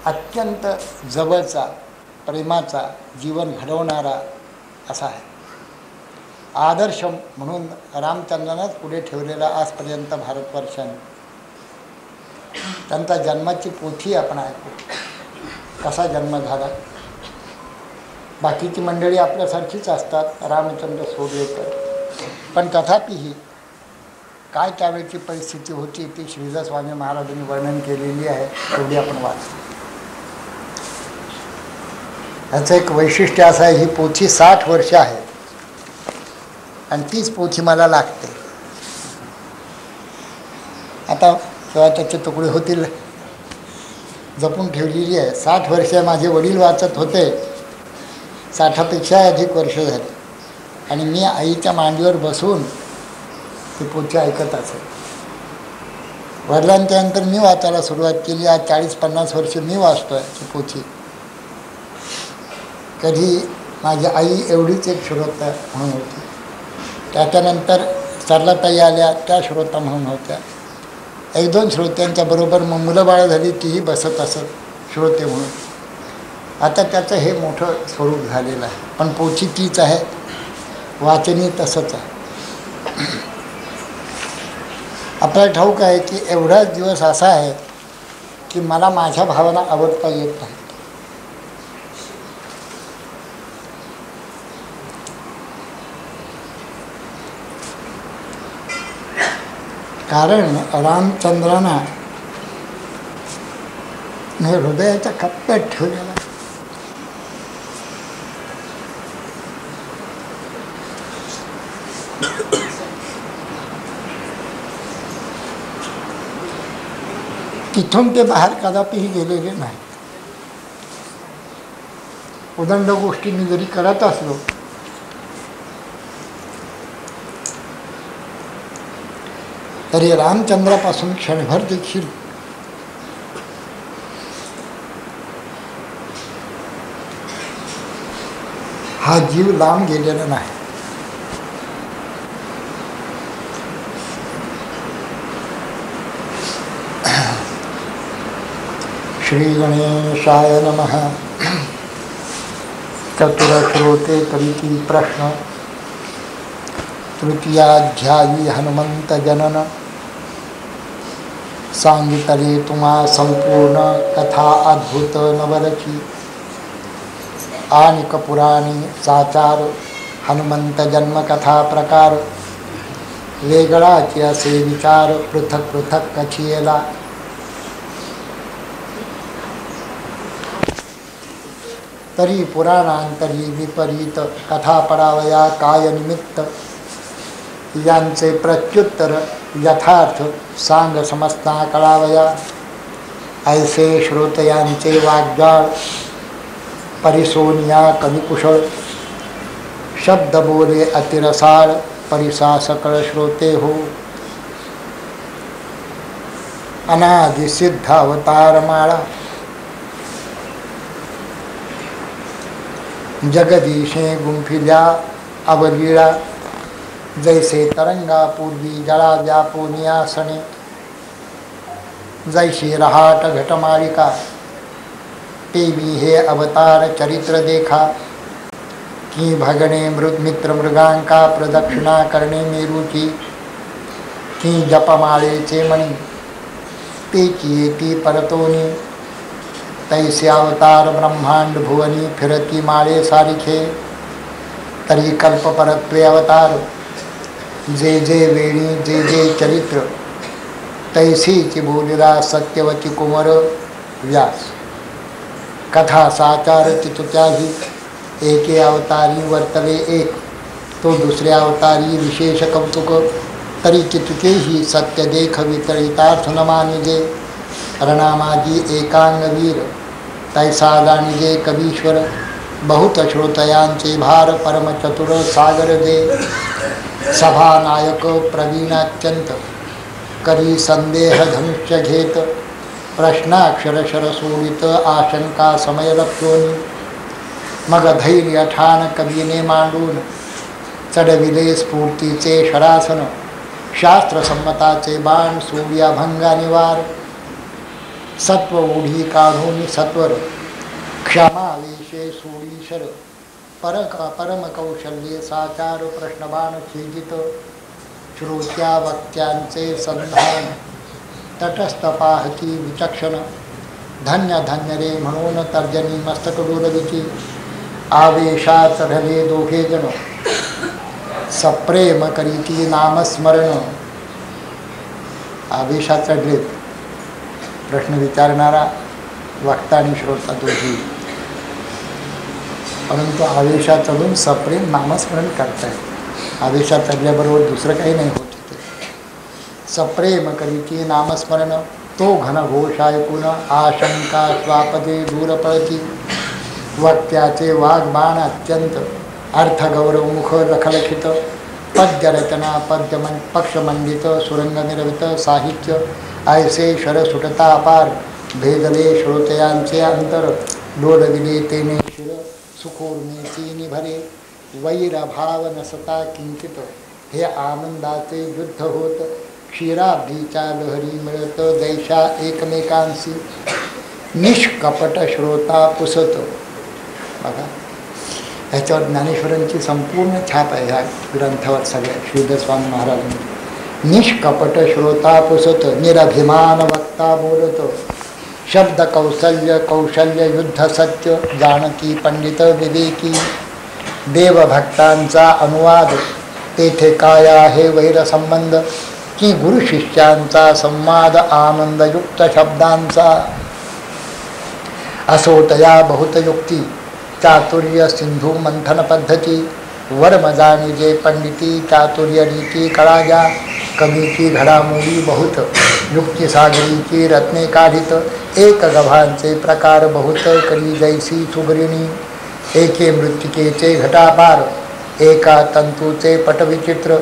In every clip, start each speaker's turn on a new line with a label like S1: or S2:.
S1: अत्यंत जवळचा प्रेमाचा जीवन घडवणारा असा आहे. आदर्श म्हणून रामचंद्रानंच पुढे ठेवलेला आजपर्यंत भारतवर्षाने. त्यांचा जन्माची पोथी आपण ऐकू, कसा जन्म झाला. बाकीची मंडळी आपल्यासारखीच असतात, रामचंद्र सोडवेकर, पण तथापिही काय त्यावेळची परिस्थिती होती ती श्रीधर स्वामी महाराजांनी वर्णन केलेली आहे, तेवढी आपण वाचू. याचं एक वैशिष्ट्य असं आहे, ही पोथी 60 वर्ष आहे आणि तीच पोथी मला लागते. आता तेव्हा त्याचे तुकडे होतील, जपून ठेवलेली आहे. 60 वर्ष माझे वडील वाचत होते, 60पेक्षा अधिक वर्ष झाली, आणि मी आईच्या मांडीवर बसून ती पोथी ऐकत असे. वडिलांच्या नंतर मी वाचायला सुरुवात केली. आज 40-50 वर्ष मी वाचतो आहे ती पोथी. कधी माझी आई एवढीच एक श्रोता म्हणून होती, त्याच्यानंतर सरलाताई आल्या, त्या श्रोता म्हणून होत्या. 1-2 श्रोत्यांच्या बरोबर मग मुलं बाळं झाली, तीही बसत असत श्रोते म्हणून. आता त्याचं हे मोठं स्वरूप झालेलं आहे, पण पोथी तीच आहे, वाचनही तसंच आहे. आपल्याला ठाऊक आहे की एवढाच दिवस असा आहे की मला माझ्या भावना आवडता येत नाही. कारण रामचंद्रांना मी हृदयाच्या कप्प्यात ठेवलेला. तिथून ते बाहेर कदापिही गेलेले नाही. उदंड गोष्टी मी जरी करत असलो तरी रामचंद्रापासून क्षणभर देखील हा जीव लांब गेलेला नाही. श्री गणेशाय नमः. चतुरश्रोते कविती प्रश्न. तृतीयाध्यायी हनुमंत जनन. सांगितले तुम्हा संपूर्ण कथा अद्भुत नवलची. आनिक पुराणी साचार हनुमंत जन्मकथा प्रकार. वेगळाचे असे विचार पृथक पृथक कथियेला. तरी पुराणांतरी विपरीत कथा पडावया काय निमित्त. यांचे प्रत्युत्तर यथार्थ सांग समजता कळावया. ऐसे श्रोतयांचे वाग्जाळ परिसोनिया कविकुशळ. शब्द बोले अतिरसाळ परिसा सकळ श्रोते हो. अनादि सिद्ध अवतार माळा. जगदीशे गुंफिल्या अवलीळा. जैसे तरंगा पूर्वी जळा व्यापोनियासने. जैशी रहाट घटमालिका तेवी हे अवतार चरित्र देखा. की भगणे मित्र मृगांका प्रदक्षिणा करणे मेरूची. की जपमाळेचे मणी पेची येती परतोनी. तैसे अवतार ब्रह्मांड भुवनी फिरती माळे सारिखे. तरी कल्पपरत्वे अवतार जे जे वेणी जे जे चरित्र. तैसीची बोलिला सत्यवती कुमार व्यास. कथा साचार तितुत्याही एके अवतारी वर्तले एक. तो दुसऱ्या अवतारी विशेष कौतुक. तरी तितुकेही सत्य देख वितरितार्थ न मानिजे. रणामाजी एकांगवीर तैसा जाणिजे कवीश्वर. बहुत श्रोतयांचे भार परमचतुर सागर दे. सभानायक प्रवीण अत्यंत करी संदेह धनुष्य घेत. प्रश्नाक्षरशर सोडित आशंका समय लक्षोनी. मग धैर्य ठाण कवीने मांडून चढविले स्फूर्तीचे शरासन. शास्त्रसंमताचे बाण सूर्याभंगा निवार. सत्व ओढी काढून सत्वर, क्षमावेशे सोडीशर, परम कौशल्ये साचार प्रश्नबाण छेदित, श्रोत्या वक्त्यांचे संधान, तटस्थ पाहती विचक्षण, धन्य धन्य रे म्हणून तर्जनी मस्तक डोलविती, आवेशात रले दोघे जण, सप्रेम करीती नामस्मरण. आवेशात चढलेत, प्रश्न विचारणारा वक्ता आणि श्रोता दोघी, परंतु आवेशात चढून सप्रेम नामस्मरण करतायत. आवेशात चढल्याबरोबर दुसरं काही नाही होत तिथे. सप्रेम करीती नामस्मरण, तो घनघोष ऐकून आशंका स्वापदे दूर पळती, वक्त्याचे वाग्बाण अत्यंत अर्थगौरवमुख लखलखित, पद्यरचना पक्षमंडित सुरंग निर्मित साहित्य, ऐसे शर सुटता अपार, भेदले श्रोतयांचे अंतर, डोलविले तेने शिर, सुखोर्मेची निभरे, वैरभाव नसता किंचित, हे आनंदाचे युद्ध होत, क्षीराब्दीच्या लहरी मिळत दैशा एकमेकांशी, निष्कपट श्रोता पुसत. बघा, ह्याच्यावर ज्ञानेश्वरांची संपूर्ण छाप आहे ह्या ग्रंथावर सगळ्या श्रीधर स्वामी महाराजांनी. निष्कपट श्रोता पुसत, निरभिमान वक्ता बोलत, शब्द कौशल्य युद्ध सत्य, जाणती पंडित विवेकी, देवभक्तांचा अनुवाद, तेथे काय आहे वैरसंबंध, की गुरु शिष्यांचा संवाद आनंदयुक्त शब्दांचा, असोतया बहुत युक्ती, चातुर्य सिंधू मंथन पद्धती, वर्म जाणीजे पंडिती, चातुर्य रीती कळाया, कवीची घडामोडी बहुत, युक्ती सागरीची रत्ने काढित, एक गव्हांचे प्रकार बहुत, करी जैसी सुगरिणी, एके मृत्तिकेचे घटापार, एका तंतूचे पटविचित्र,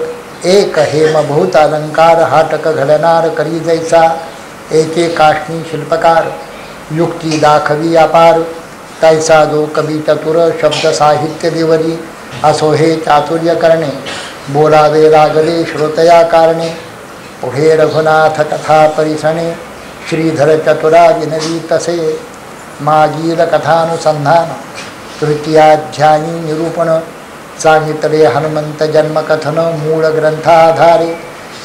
S1: एक हेम बहुत अलंकार, हाटक घडणार करी जैसा, एके काष्णी शिल्पकार, युक्ती दाखवी अपार, तैसा जो कवी चतुर, शब्द साहित्य विवरी, असो हे चातुर्य करणे, बोलावे लागले श्रोतया कारणे, पुढे रघुनाथ कथा परिसणे, श्रीधर चतुरा विनवी तसे, मागील कथानुसंधान, तृतीयाध्यायी निरूपण, सांगितले हनुमंत जन्मकथन, मूळ ग्रंथाधारे,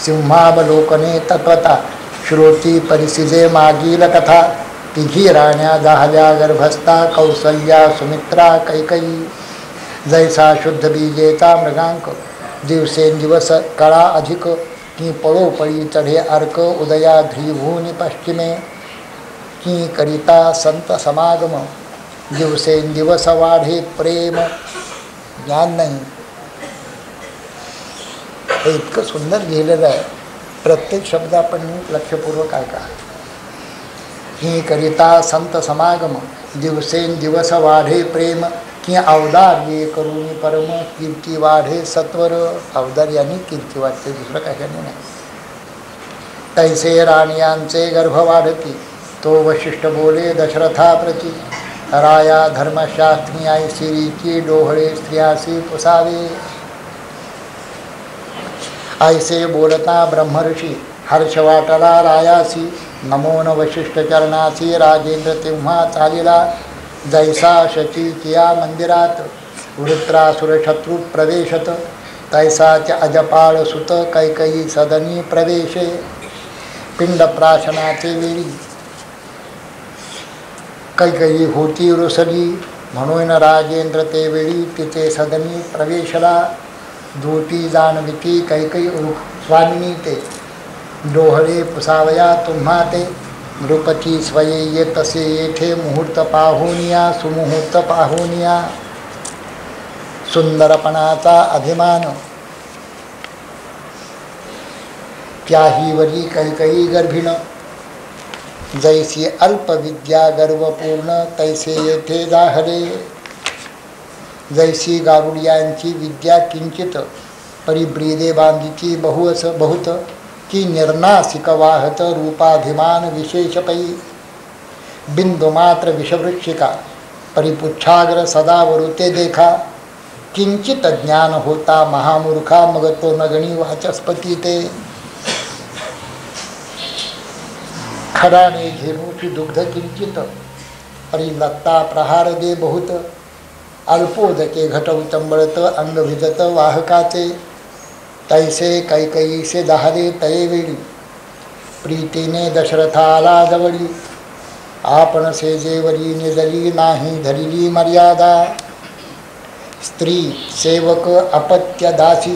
S1: सिंहावलोकने तत्वता, श्रोती परिसिजे मागील कथा, तिघी राण्या जाहल्या गर्भस्था, कौसल्या सुमित्रा कैकयी, जैसा शुद्ध बीजेचा मृगांक, दिवसेंदिवस कळा अधिक, की पळोपळी चढे अर्क, उदया ध्रीभूनी पश्चिमे, की करिता संत समागम, दिवसेंदिवस वाढे प्रेम. ज्ञान नाही, हे इतकं सुंदर लिहिलेलं आहे. प्रत्येक शब्द आपण लक्षपूर्वक ऐका. ही करिता संत समागम, दिवसेंदिवस वाढे प्रेम, की औदार्ये करून परम, कीर्ती वाढे सत्वर. औदार्याने कीर्ती वाढते, दुसरं कशाने नाही. तैसे राणीयांचे गर्भ वाढती, तो वशिष्ठ बोले दशरथाप्रती, राया धर्मशास्त्री ऐशिरीची, डोहळे स्त्रियासी पुसावे. ऐसे बोलता ब्रह्मऋषी, हर्ष वाटला रायासी, नमोन वशिष्ठ चरणासी, राजेंद्र तेव्हा चालिला, जैसा शची किया मंदिरात, वृत्रासुर शत्रु प्रवेशत, तैसाच अजपाळ सुत, कैकयी सदनी प्रवेशे. पिंड प्राशनाचे वेळी कैकयी होती रुसली, म्हणून राजेंद्र ते वेळी तिथे सदनी प्रवेशला. दूती जाणविती कैकयी स्वामिनी ते, डोहळे पुसावया तुम्हा ते, नृपती स्वये येतसे येथे, मुहूर्त पाहुनिया सुमुहूर्त पाहुनिया. सुंदरपणाचा अभिमान, त्याहीवरी कैकयी गर्भिण, जैसी अल्पविद्या गर्वपूर्ण, तैसे येथे जाहले. जैसी गारुड्यांची विद्या किंचित, परिब्रीदे बांधिची बहुअस बहुत, की निर्नासिक वाहत रूपाभिमान विशेषपै. बिंदुमात्र विषवृक्षिका, परिपुच्छाग्र सदा वरुते देखा, किंचित ज्ञान होता महामूर्खा, मग तो नगणी वाचस्पती ते. खडाने घेणूची दुग्ध किंचित परिलत्ता प्रहार दे बहुत अल्पोदके घटव चंबळत अंग भिजत वाहकाचे तैसे कैकईसे दहाले तये वेळी प्रीतीने दशरथाला जवळी आपण सेजेवरी निजली नाही धरिली मर्यादा स्त्री सेवक अपत्य दासी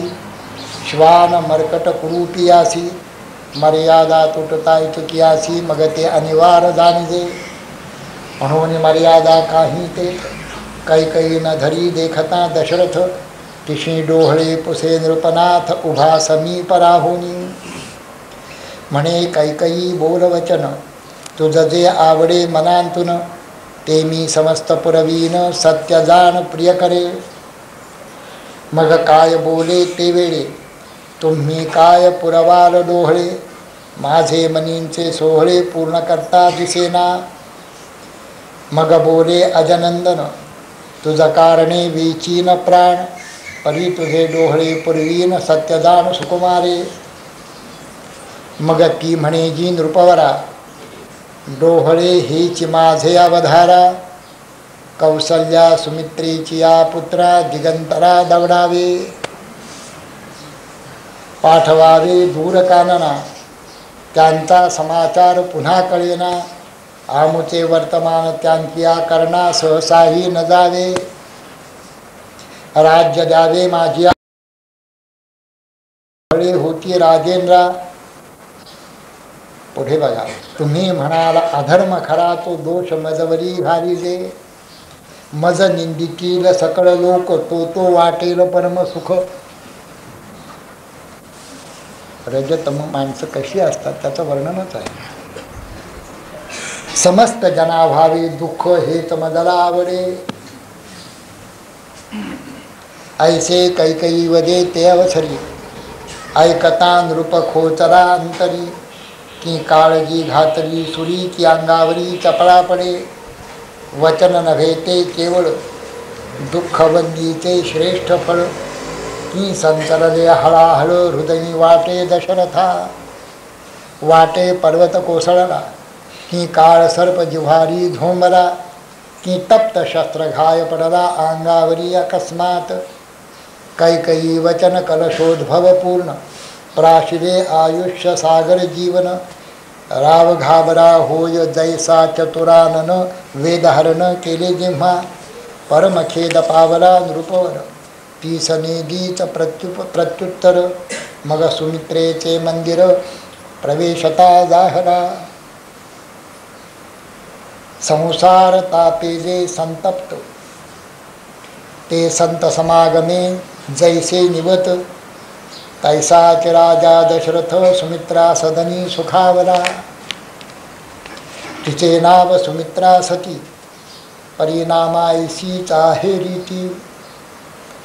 S1: श्वान मर्कट कुरूपियासी मर्यादा तुटता इतकियासी मग ते अनिवार्य जाणिजे म्हणून मर्यादा काही ते कैकई न धरी देखता दशरथ तिशी डोहळे पुसे नृपनाथ उभा समीप राहुनी म्हणे कैकई बोल वचन तुझ जे आवडे मनांतून ते मी समस्त पुरवीन सत्य जाण प्रिय करे मग काय बोले ते वेळे तुम्ही काय पुरवाल डोहळे माझे मनींचे सोहळे पूर्ण करता दिसेना मग बोले अजनंदन तुझ कारणे विचीन प्राण परी तुझे डोहळे पुरवीन सत्यदान सुकुमारे मग ती म्हणे जी नृपवरा डोहळे हेच माझे अवधारा कौसल्या सुमित्रेची या पुत्रा दिगंतरा दवडावे पाठवावे दूर कानना त्यांचा समाचार पुन्हा कळेना आमुचे वर्तमान त्यांकिया करना सहसाही न जावे राज्य द्यावे माझी होती राजेंद्रा पुढे बघा तुम्ही म्हणाला अधर्म खरा तो दोष मजवरी घालिले मज निंदितील सकळ लोक तो वाटेल परम सुख रजतम माणसं कशी असतात त्याचं वर्णनच आहे समस्त जनाभावी दुःख हेच मजला आवडे ऐसे कैकई वदे ते अवसरी ऐकता नृप खोचरा अंतरी की काळजी घातली सुरी की अंगावरी चपळा पडे वचन नव्हे ते केवळ दुःखबंदीचे श्रेष्ठ फळ की संचलले हळाहळ हृदयी वाटे दशरथा वाटे पर्वत कोसळला की काळ सर्प जिव्हारी झोंबला की तप्त शस्त्र घाय पडला अंगावरी अकस्मात कैकई वचन कलशोद्भव पूर्ण प्राशिरे आयुष्य सागर जीवन राव घाबरा होय जैसा चतुरानन वेदहरण केले जिम्हा परमखेद पावला नृपवर तीसने गीत प्रत्युत्तर मग सुमित्रेचे मंदिर प्रवेशता जाहरा संसार तापेजे संतप्त ते संत समागमे जैसे निवत तैसाच राजा दशरथ सुमित्रा सदनी सुखावला तिचे नाव सुमित्रा सती परिणामायसी आहे रीती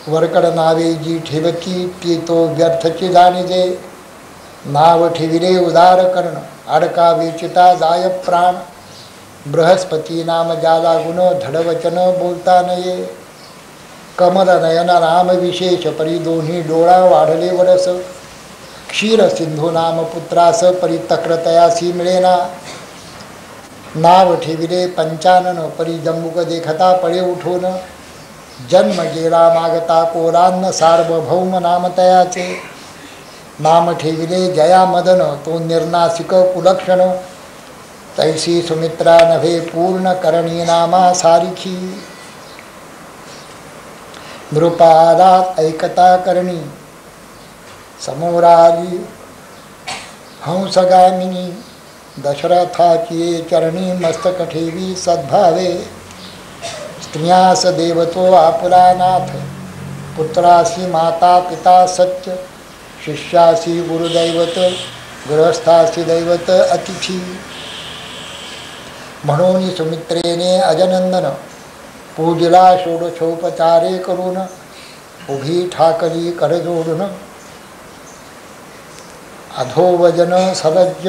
S1: वरकड नावे जी ठेवती ती तो व्यर्थची जाणिजे नाव ठेविले उदार कर्ण अडका विचिता जाय प्राण बृहस्पती नाम ज्याला गुण धडवचन बोलता नये कमल नयन राम विशेष परी दोन्ही डोळा वाढले वरस क्षीर सिंधू नाम पुत्रास परितक्रतयासी मिळेना नाव ठेविले पंचानन परी जम्बुक देखता पळे उठून जन्म गेला मागता कोरान्न सार्वभौम नाम तयाचे नाम ठेविले जया मदन तो निर्नासिक कुलक्षण तैसी सुमित्रा नभे पूर्ण करणी नामा सारिखी नृपालात ऐकता करणी समोराली हंसगामिनी दशरथाची चरणी मस्तक ठेवी सद्भावे स्त्रियास देवतो आपुला नाथ पुत्रासी माता पिता सत्य शिष्यासी गुरुदैवत गृहस्थासी दैवत अतिथी म्हणून सुमित्रेने अजनंदन पूजिला षोडशोपचारे करून उभी ठाकली करजोडून अधोवजन सलज्ज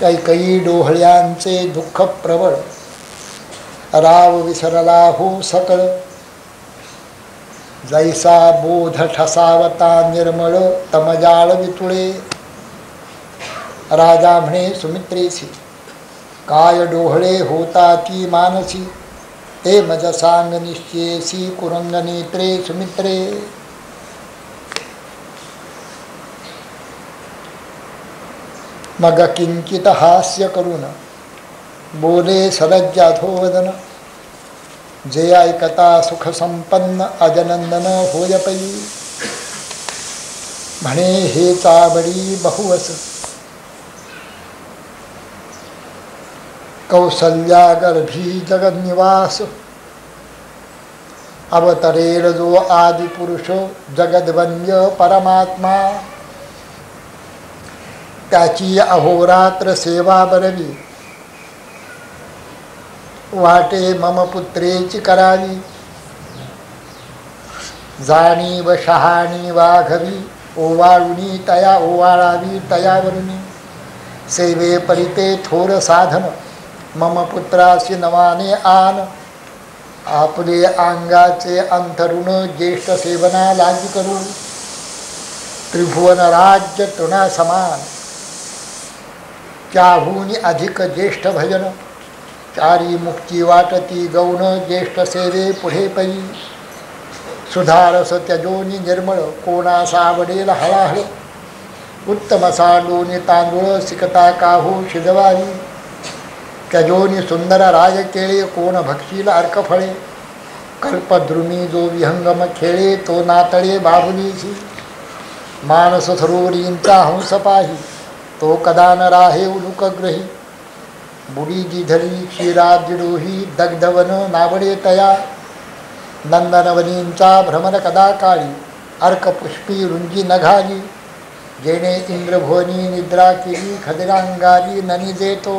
S1: कैकई डोहळ्यांचे दुःख प्रबळ राव विसरला हो सकळ जैसा बोध ठसावता निर्मळ तमजाळ वितुळे राजा म्हणे सुमित्रेसी, काय डोहळे होता ती मानसी, ते मज सांग निश्चयसी कुरंग नेत्रे सुमित्रे. मग किंचित हास्य करून बोले सलज्जाधोवदन, जे ऐकता सुख संपन्न अजनंदन होय पै. म्हणे हे चाबडी बहुवस, कौसल्या गर्भी जगन्निवास. अवतरेल जो आदिपुरुष जगद्वंद्य परमात्मा, त्याची अहोरात्र सेवा बरवी, वाटे मम पुत्रेची करावी. जाणी व शहाणी वाघवी, ओवाळुनी तया ओवाळावी तयावरुनी. सेवे परिते थोर साधन, मम पुत्रासी नवाने आन. आपले अंगाचे अंतरुण ज्येष्ठ सेवना लागी करू, त्रिभुवन राज्य तृणा समान. त्याहून अधिक ज्येष्ठ भजन, चारी मुक्ती वाटती गौण ज्येष्ठ सेवे पुढे पै. सुधारस त्यजोनी निर्मळ, कोणा सावडेल हळाहळ. उत्तम सांडोनी तांदूळ, सिकता काहू शिजवावी. त्यजोनी सुंदर राज केळे, कोण भक्षील अर्कफळे. कल्पद्रुमी जो विहंगम खेळे, तो नातळे बाहुलीशी. मानस सरोवरींचा हंस पाही, तो कदा न राहे उलुकग्रही. बुडी जिधली क्षीराद्रिडोही, दग्धवन नावडे तया. नंदनवनींचा भ्रमण कदा काळी, अर्कपुष्पी रुंजी नघाली. जेणे इंद्रभुवनी निद्रा केली, खदिरांगाली ननी देतो.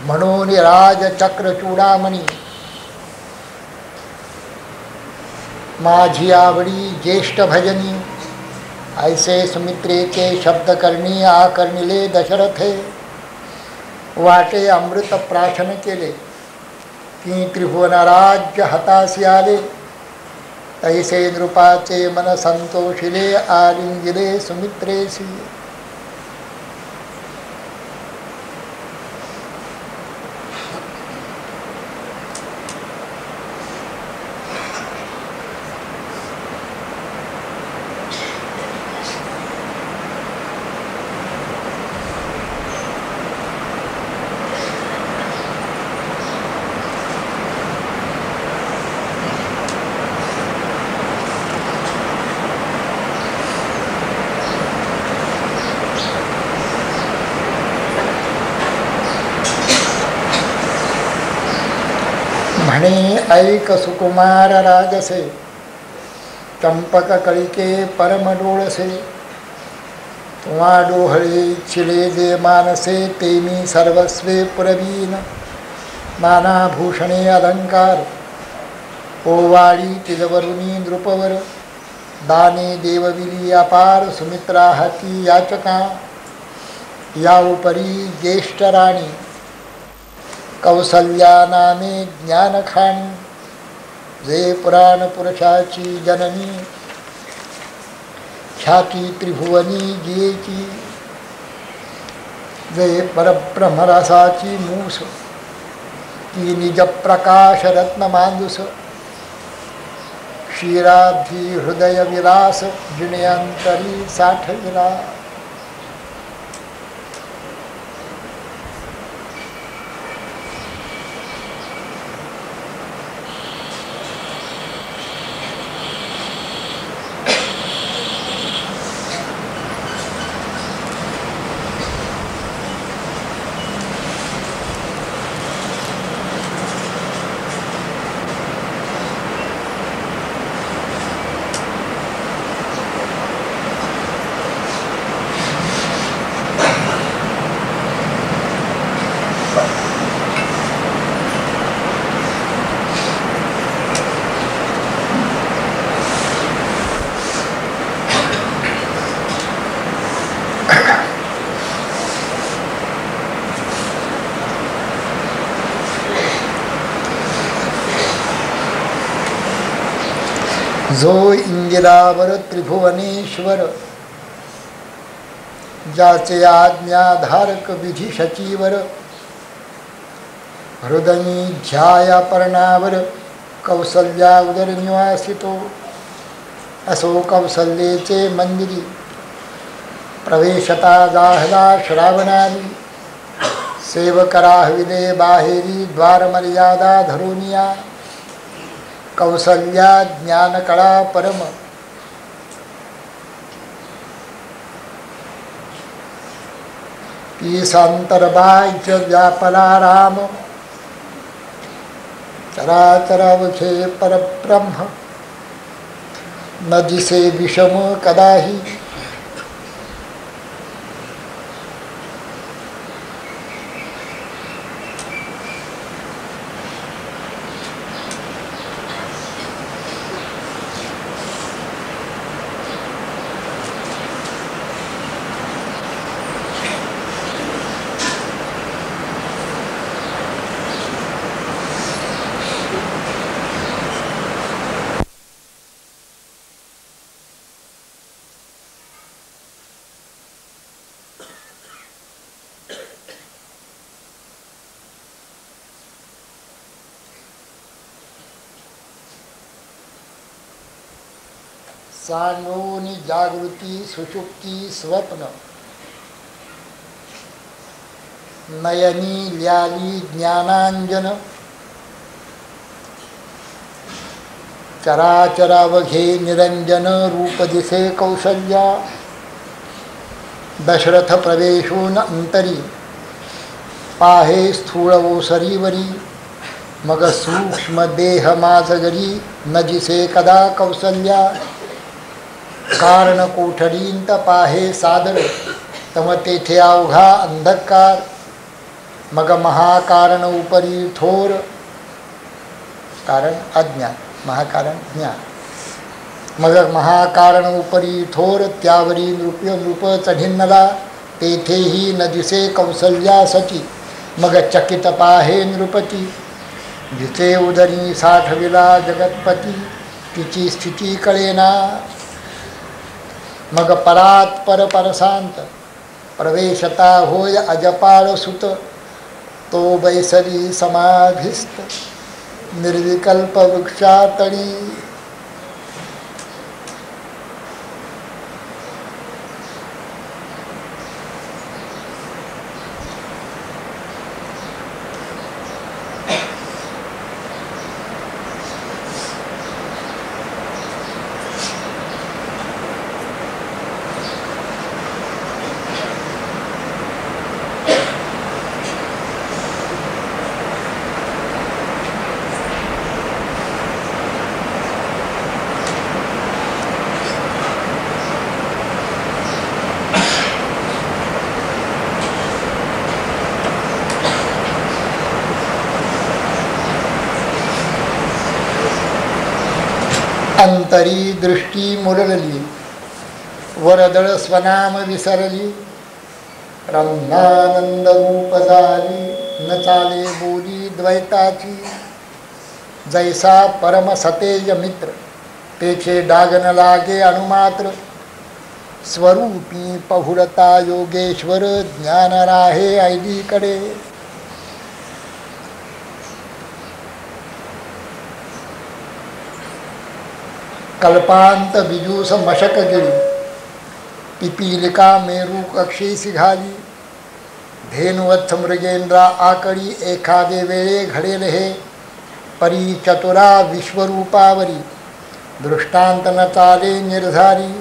S1: म्हणून राजचक्र चूडामणी, माझी आवडी ज्येष्ठ भजनी. ऐसे सुमित्रेचे शब्द करणी, आकर्णिले दशरथे. वाटे अमृत प्राशन केले, की त्रिभुवन राज्य हातासी आले. तैसे नृपाचे मन संतोषिले, आलिंगिले सुमित्रेसी. म्हणे ऐक सुकुमार राजसे, चंपक कळिके परम डोळसे. तुवा डोहळे छिले जे मानसे, ते मी सर्वस्वे पुरवीन. नाना भूषणे अलंकार, ओवाळी तिजवरुनी नृपवर. दाने देवविली अपार, सुमित्रा हाती याचका. या उपरी ज्येष्ठ राणी, कौसल्या नामे ज्ञानखाणी. जे पुराण पुरुषाची जननी, ख्याती त्रिभुवनी जियेची. जे परब्रह्मरसाची मूस, ती निज प्रकाश रत्न मांदुस. क्षीराब्धी हृदय विलास, जिणेअंतरी साठविला. जो इंदिरावर त्रिभुवनेश्वर, ज्याचे आज्ञाधारक विधी शचीवर हृदयी ध्याया पर्णावर कौसल्या उदरनिवासितो असो कौसल्येचे मंदिरी प्रवेशता जाहला श्रावणाली सेवकराहविले बाहेरी द्वारमर्यादा धरुनिया कौसल्या ज्ञानकळा परम ईशांतरबाह्य व्यापला राम चराचरावखे परब्रह्म न दिसे विषम कदाही सांगोनी जागृती सुषुप्ती स्वप्न नयनी ल्याली ज्ञानांजन चराचरावघे निरंजन रूप दिसे कौसल्या दशरथ प्रवेशून अंतरी पाहे स्थूळ ओसरीवरी मग सूक्ष्म देह माझगरी न दिसे कदा कौसल्या कारण कोठडींत पाहे सादर तम तेथे अवघा अंधकार मग महाकारण उपरी थोर कारण अज्ञान महाकारण ज्ञान मग महाकारण उपरी थोर त्यावरी नृप चढिन्नला तेथेही न दिसे कौसल्या सची मग चकित पाहे नृपती जिचे उदरी साठविला जगतपती तिची स्थिती कळेना मग परात पर परशांत प्रवेशता होय अजपाळ सुत तो बैसरी समाधिस्थ निर्विकल्प वृक्षातळी अंतरी दृष्टी मुरळली वरदळ स्वनाम विसरली रंगानंद रूप झाली न चाले बोली द्वैताची जैसा परम सतेज मित्र तेचे डागन लागे अणुमात्र स्वरूपी पहुडता योगेश्वर ज्ञान राहे ऐलीकडे कल्पांत बिजूस मशक गिळी पिपीलिका मेरू कक्षेसी घाली धेनुवत्थ मृगेंद्रा आकळी एखादे वेळे घडेल हे परी चतुरा विश्वरूपावरी दृष्टांत न चाले निर्धारी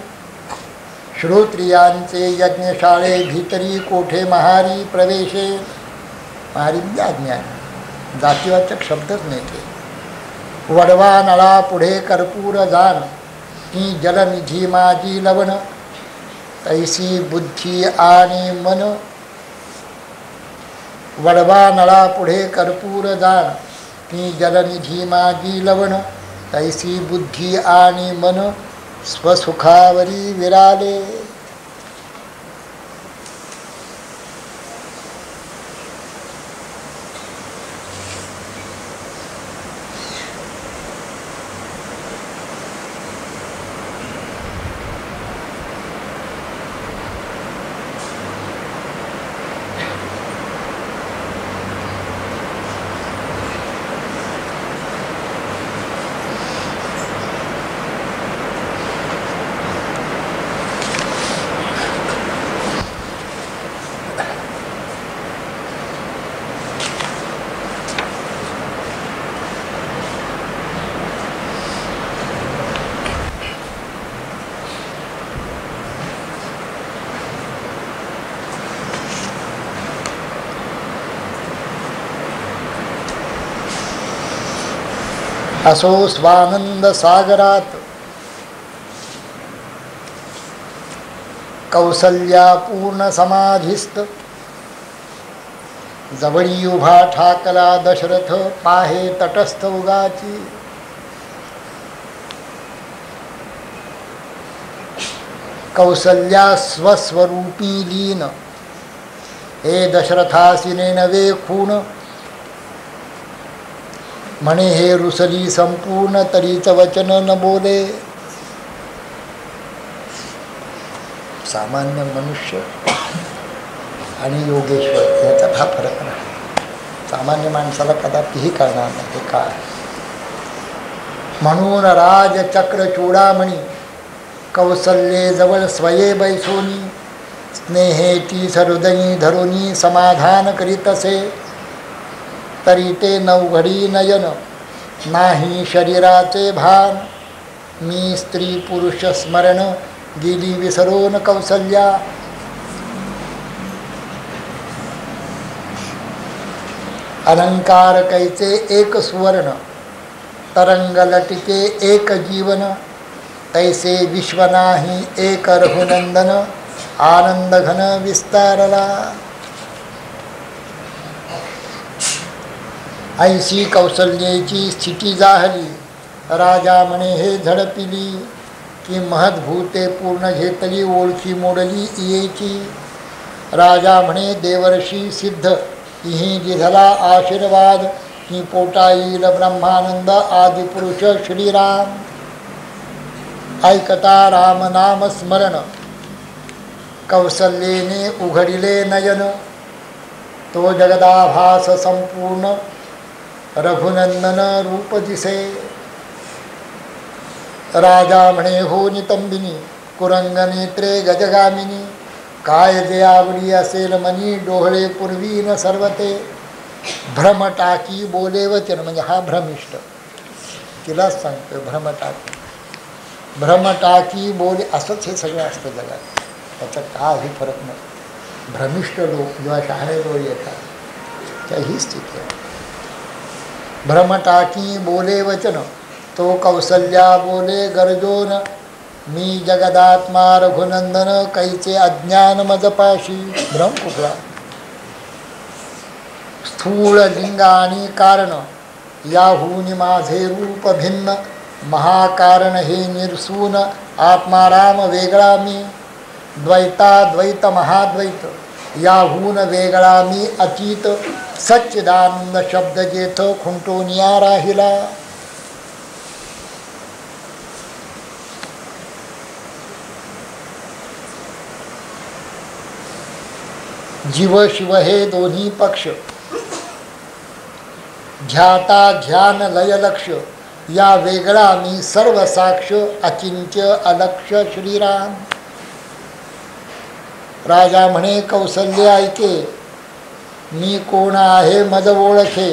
S1: श्रोत्रियांचे यज्ञशाळे भीतरी कोठे महारी प्रवेशे महारी ज्ञान जातीवाचक शब्दच नाही ते वडवा नळा पुढे कर्पूर जाण ही जलनिधी माझी लवण तैसी बुद्धी आणि मन वडवा नळा पुढे कर्पूर जाण ही जलनिधी माझी लवण तैसी बुद्धी आणि मन स्वसुखावरी विराले असो स्वानंद सागरात कौसल्या पूर्ण समाधिस्त जवळी उभा ठाकला दशरथ पाहे तटस्थ उगाची कौसल्या स्वस्वरूपी लीन हे दशरथासिने नवे खूण म्हणे हे रुसली संपूर्ण तरीच वचन न बोले. सामान्य मनुष्य आणि योगेश्वर याच्यात हा फरक नाही. सामान्य माणसाला कदापिही कळणार नाही हे काय. म्हणून राजचक्र चूडामणी कौसल्ये जवळ स्वये बैसोनी स्नेहेची हृदयी धरुनी समाधान करीत असे तरी ते नवघडी नयन नाही शरीराचे भान मी स्त्री पुरुष स्मरण गेली विसरून कौसल्या. अलंकार कैचे एक सुवर्ण तरंग लटिके एक जीवन तैसे विश्व नाही एक रघुनंदन आनंद घन विस्तारला. ऐशी कौसल्येची स्थिती जाहली राजा म्हणे हे झडपिली की महद्भूते पूर्ण घेतली ओळखी मोडली इयेची. राजा म्हणे देवर्षी सिद्ध इही दिधला आशीर्वाद की पोटा येईल ब्रह्मानंद आदिपुरुष श्रीराम. ऐकता राम नाम स्मरण कौसल्येने उघडिले नयन तो जगदाभास संपूर्ण रघुनंदन रूप दिसे. राजा म्हणे हो नितंबिनी कुरंग नेत्रे गजगामिनी काय जे आवडी असेल मनी डोहळे पूर्वी न सर्वते भ्रम टाकी बोले वचन. म्हणजे हा भ्रमिष्ट तिलाच सांगतोय भ्रमटाकी. भ्रमटाकी बोले असंच हे सगळं असतं जगात. त्याचा काही फरक नाही. भ्रमिष्ट लोक जेव्हा शहाणे लोक येतात त्या ही स्थिती आहे. भ्रमटाकी बोले वचन तो कौसल्या बोले गरजोन मी जगदात्मा रघुनंदन कैचे अज्ञान मजपाशी. भ्रम कुठला. स्थूळ लिंग आणि कारण याहून माझे रूप भिन्न महाकारण हे निरसून आत्माराम वेगळा मी. द्वैताद्वैत महाद्वैत याहून वेगळा मी अतीत सच्चिदानंद शब्द जेथ खुंटोनिया राहिला. जीव शिव हे दोन्ही पक्ष ध्याता ध्यान लय लक्ष या वेगळा मी सर्व साक्ष अचिंत्य अलक्ष श्रीराम. राजा म्हणे कौसल्य ऐके मी कोण आहे मज ओळखे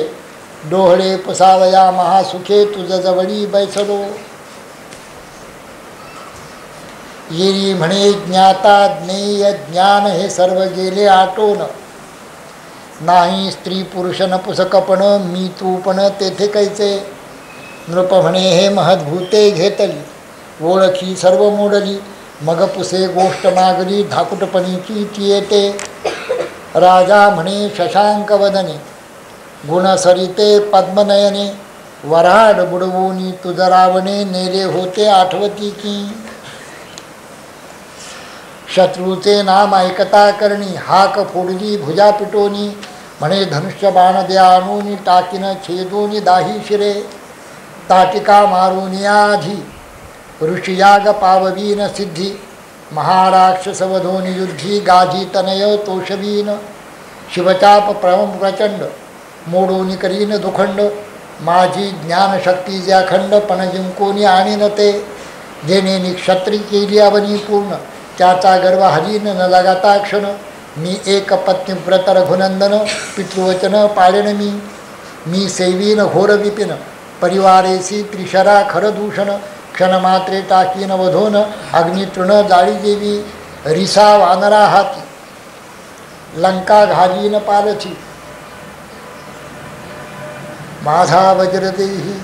S1: डोहळे पुसावया महासुखे तुझ जवळी बैसलो. येरी म्हणे ज्ञाता ज्ञेय ज्ञान हे सर्व गेले आटोन नाही स्त्री पुरुष नपुसकपण मी तू पण तेथे कैचे. नृप म्हणे हे महद्भूते घेतली ओळखी सर्व मोडली मग पुसे गोष्ट मागली धाकुटपणीची ती येते. राजा म्हणे शशांक वदने गुणसरिते पद्मनयने वराड बुडवूनी तुझ रावणे नेले होते आठवती की. शत्रूचे नाम ऐकता करणी हाक फोडली भुजा पिटोनी म्हणे धनुष्य बाण द्या आणूनी टाकीन छेदूनी दाही शिरे. ताटिका मारून आधी ऋषियाग पाववीन सिद्धी महाराक्षसवधोनी युद्धी गाधी तनय तोषवीन. शिवचाप प्रचंड मोडोनी करीन दुखंड माझी ज्ञानशक्ती ज्या खंड पण जिंकोनी आणीन ते. जेणे निक्षत्री केली अवनी पूर्ण त्याचा गर्व हलीन न लगाता क्षण. मी एक पत्नी व्रत रघुनंदन पितृवचन पाळेन मी. मी सेवीन घोर विपिन परिवारेसी त्रिशरा खरदूषण क्षणमात्रे टाकीन वधोन अग्नितृण जाळी देवी. रिसा वानरा हाती लंका घालीन पालथी माझा वज्रदेही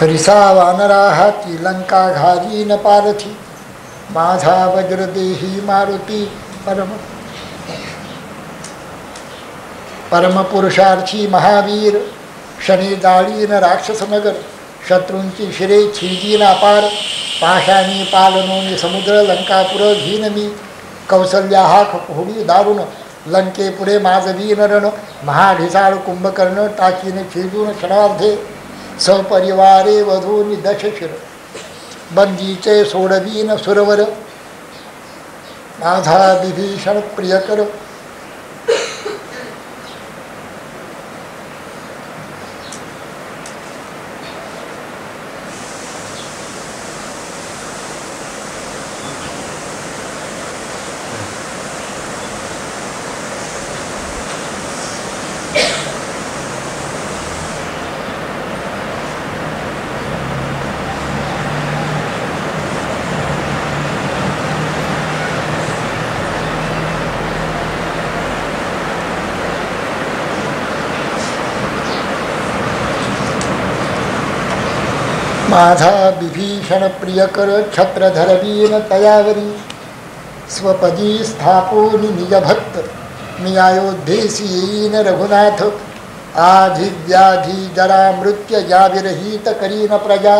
S1: रिसा वानरा हाती लंका घाली न पारथी माझा वज्रदेही मारुती परमपुरुषार्थी महावीर शनी जाळीन राक्षसनगर शत्रूंची शिरे छिजीन अपार पाशाणी पालनोनी समुद्र लंकापुर घीन मी कौसल्या हा होडी दारुण लंके पुढे माझवीन रण महाढिसाळ कुंभकर्ण टाकीन छिजून क्षणार्धे सपरिवारे वधूनी दशशिर बंदीचे सोडवीन सुरवर माझा विभीषण प्रियकर माझा विभीषण प्रियकर छत्रधरवीन तयावरी स्वपदी स्थापोनि निजभक्त मी अयोध्येसी येईन रघुनाथ आधी व्याधी जरा मृत्य या विरहित करीन प्रजा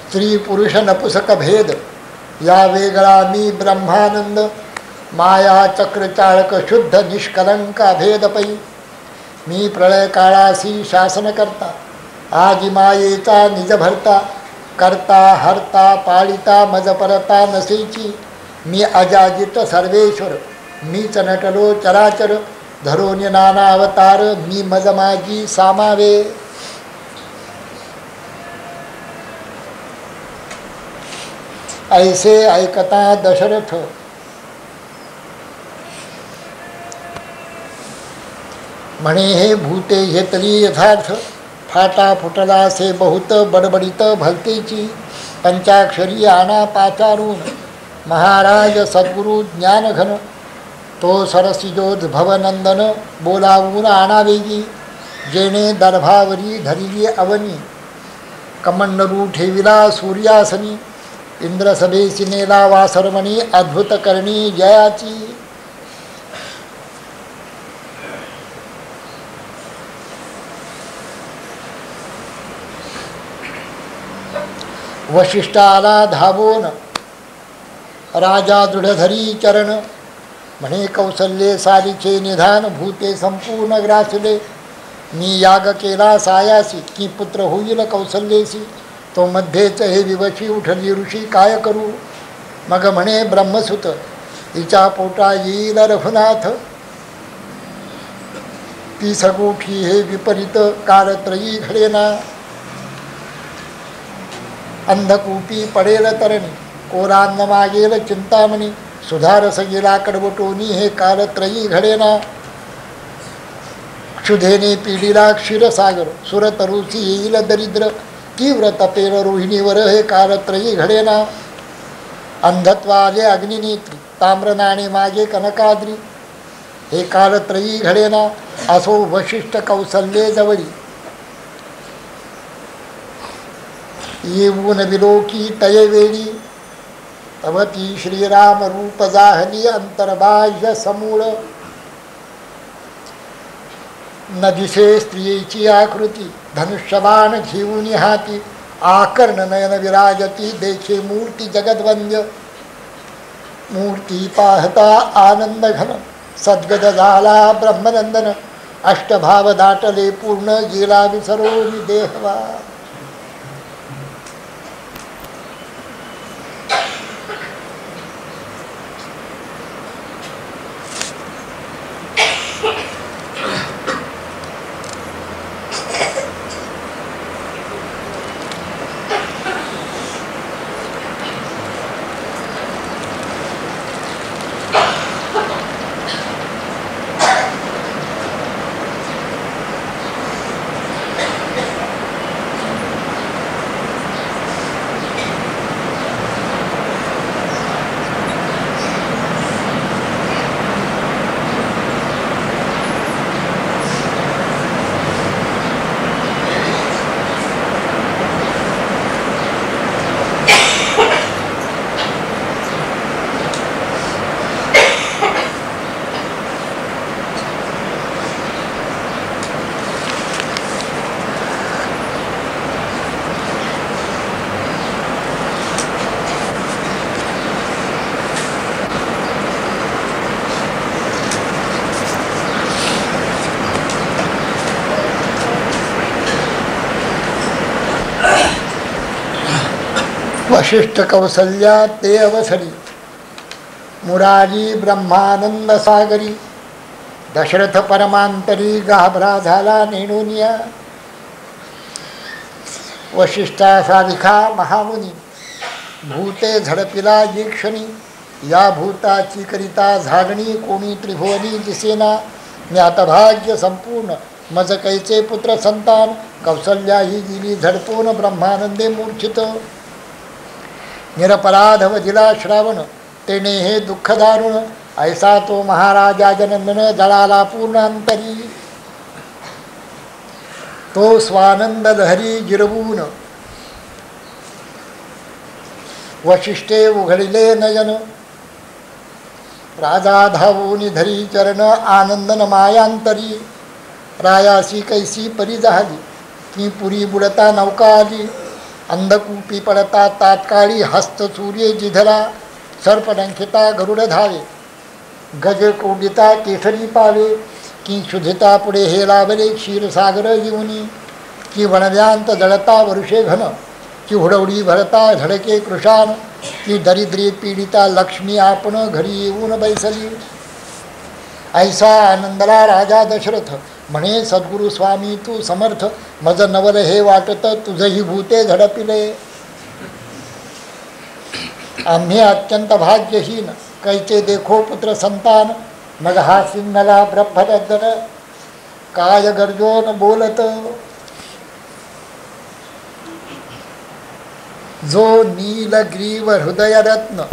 S1: स्त्री पुरुष नपुसक भेद या वेगळा मी ब्रह्मानंद माया चक्रचाळक शुद्ध निष्कलंका भेद पै मी प्रळय काळासी शासन करता आदि मायेचा निज भरता करता हरता पाळिता मज परता नसेची मी अजाजित सर्वेश्वर मीच नटलो चराचर धरोन नाना अवतार मी मज माझी सामावे ऐसे ऐकता दशरथ म्हणे हे भूते घेतली यथार्थ फाटा फुटला से बहुत बडबडित भलतेची पंचाक्षरी आणा पाचारून महाराज सद्गुरु ज्ञानघन तो सरसिजोज भवनंदन बोलावून आणावेगी जेणे दर्भावरी धरिली अवनी कमंडलू ठेविला सूर्यासनी इंद्रसभेसी नेला वासरमणी अद्भुत करणी जयाची वशिष्ठाला धावून राजा दृढधरी चरण म्हणे कौसल्ये सारीचे निधान भूते संपूर्ण ग्रासले मी याग केला सायासी की पुत्र होईल कौसल्येसी तो मध्येच हे विवशी उठली ऋषी काय करू मग म्हणे ब्रह्मसुत तिच्या पोटा येईल रघुनाथ ती सगोठी हे विपरीत कालत्रयी घडेना अंधकूपी पडेल तरणी कोरान्न मागेल चिंतामणी सुधारस गेला कडवटोनी हे कालत्रयी घडेना क्षुधेने पिढीला क्षीरसागर सुरतरुची येईल दरिद्र तीव्र तपेल रोहिणीवर हे कालत्रयी घडेना अंधत्वाले अग्निनेत्री ताम्रनाणे मागे कनकाद्री हे कालत्रयी घडेना असो वशिष्ठ कौसल्ये जवळी येऊन विलोकी तयवेळी तवती श्रीराम रूप जाहली अंतर्बाह्य समूळ न दिसे स्त्रियेची आकृती धनुष्यबाण घेऊन हाती आकर्ण नयन विराजती देखे मूर्ती जगद्वंद्य मूर्ती पाहता आनंद घन सद्गद झाला ब्रह्मनंदन अष्टभाव दाटले पूर्ण गेला विसरोनी देहवा वशिष्ठ कौसल्या ते अवसरी, मुरारी ब्रह्मानंद सागरी, दशरथ परमांतरी गाभरा झाला नेणुनिया. वशिष्ठा सारिखा महामुनी, भूते झडपिला जी क्षणी, या भूताची करिता झाडणी कोणी त्रिभुवनी दिसेना. ज्ञातभाग्य संपूर्ण मज कैचे पुत्र संतान, कौसल्या ही गेली झडपून ब्रह्मानंदे मूर्छित. निरपराध वजिला श्रावण, तेने हे दुःख दारुण, ऐसा तो महाराजा जननन जळाला पूर्ण अंतरी. तो स्वानंद लहरी जिरवून, वशिष्ठे उघडिले नयन, राजा धावून धरी चरण आनंदन मायांतरी. रायासी कैसी परी झाली, की पुरी बुडता नौका आली. अंधकूपी पडता तात्काळी हस्त सूर्य जिधला, सर्पडंखिता गरुड धावे, गज कोडिता केसरी पावे. की शुद्धिता पुढे हे लावले क्षीरसागर येऊनी. की वणव्यांत जळता वरुषे घन, की हुडवडी भरता झडके कृशान. की दरिद्री पीडिता लक्ष्मी आपण घरी येऊन बैसली. ऐसा आनंदला राजा दशरथ, म्हणे सद्गुरु स्वामी तू समर्थ. मज नवल हे वाटत तुझही भूते झडपिले. आम्ही अत्यंत भाग्यहीन, कैचे देखो पुत्र संतान. मग हा सिंहला ब्रह्मदन, काय गर्जोन बोलत. जो नीलग्रीव हृदयरत्न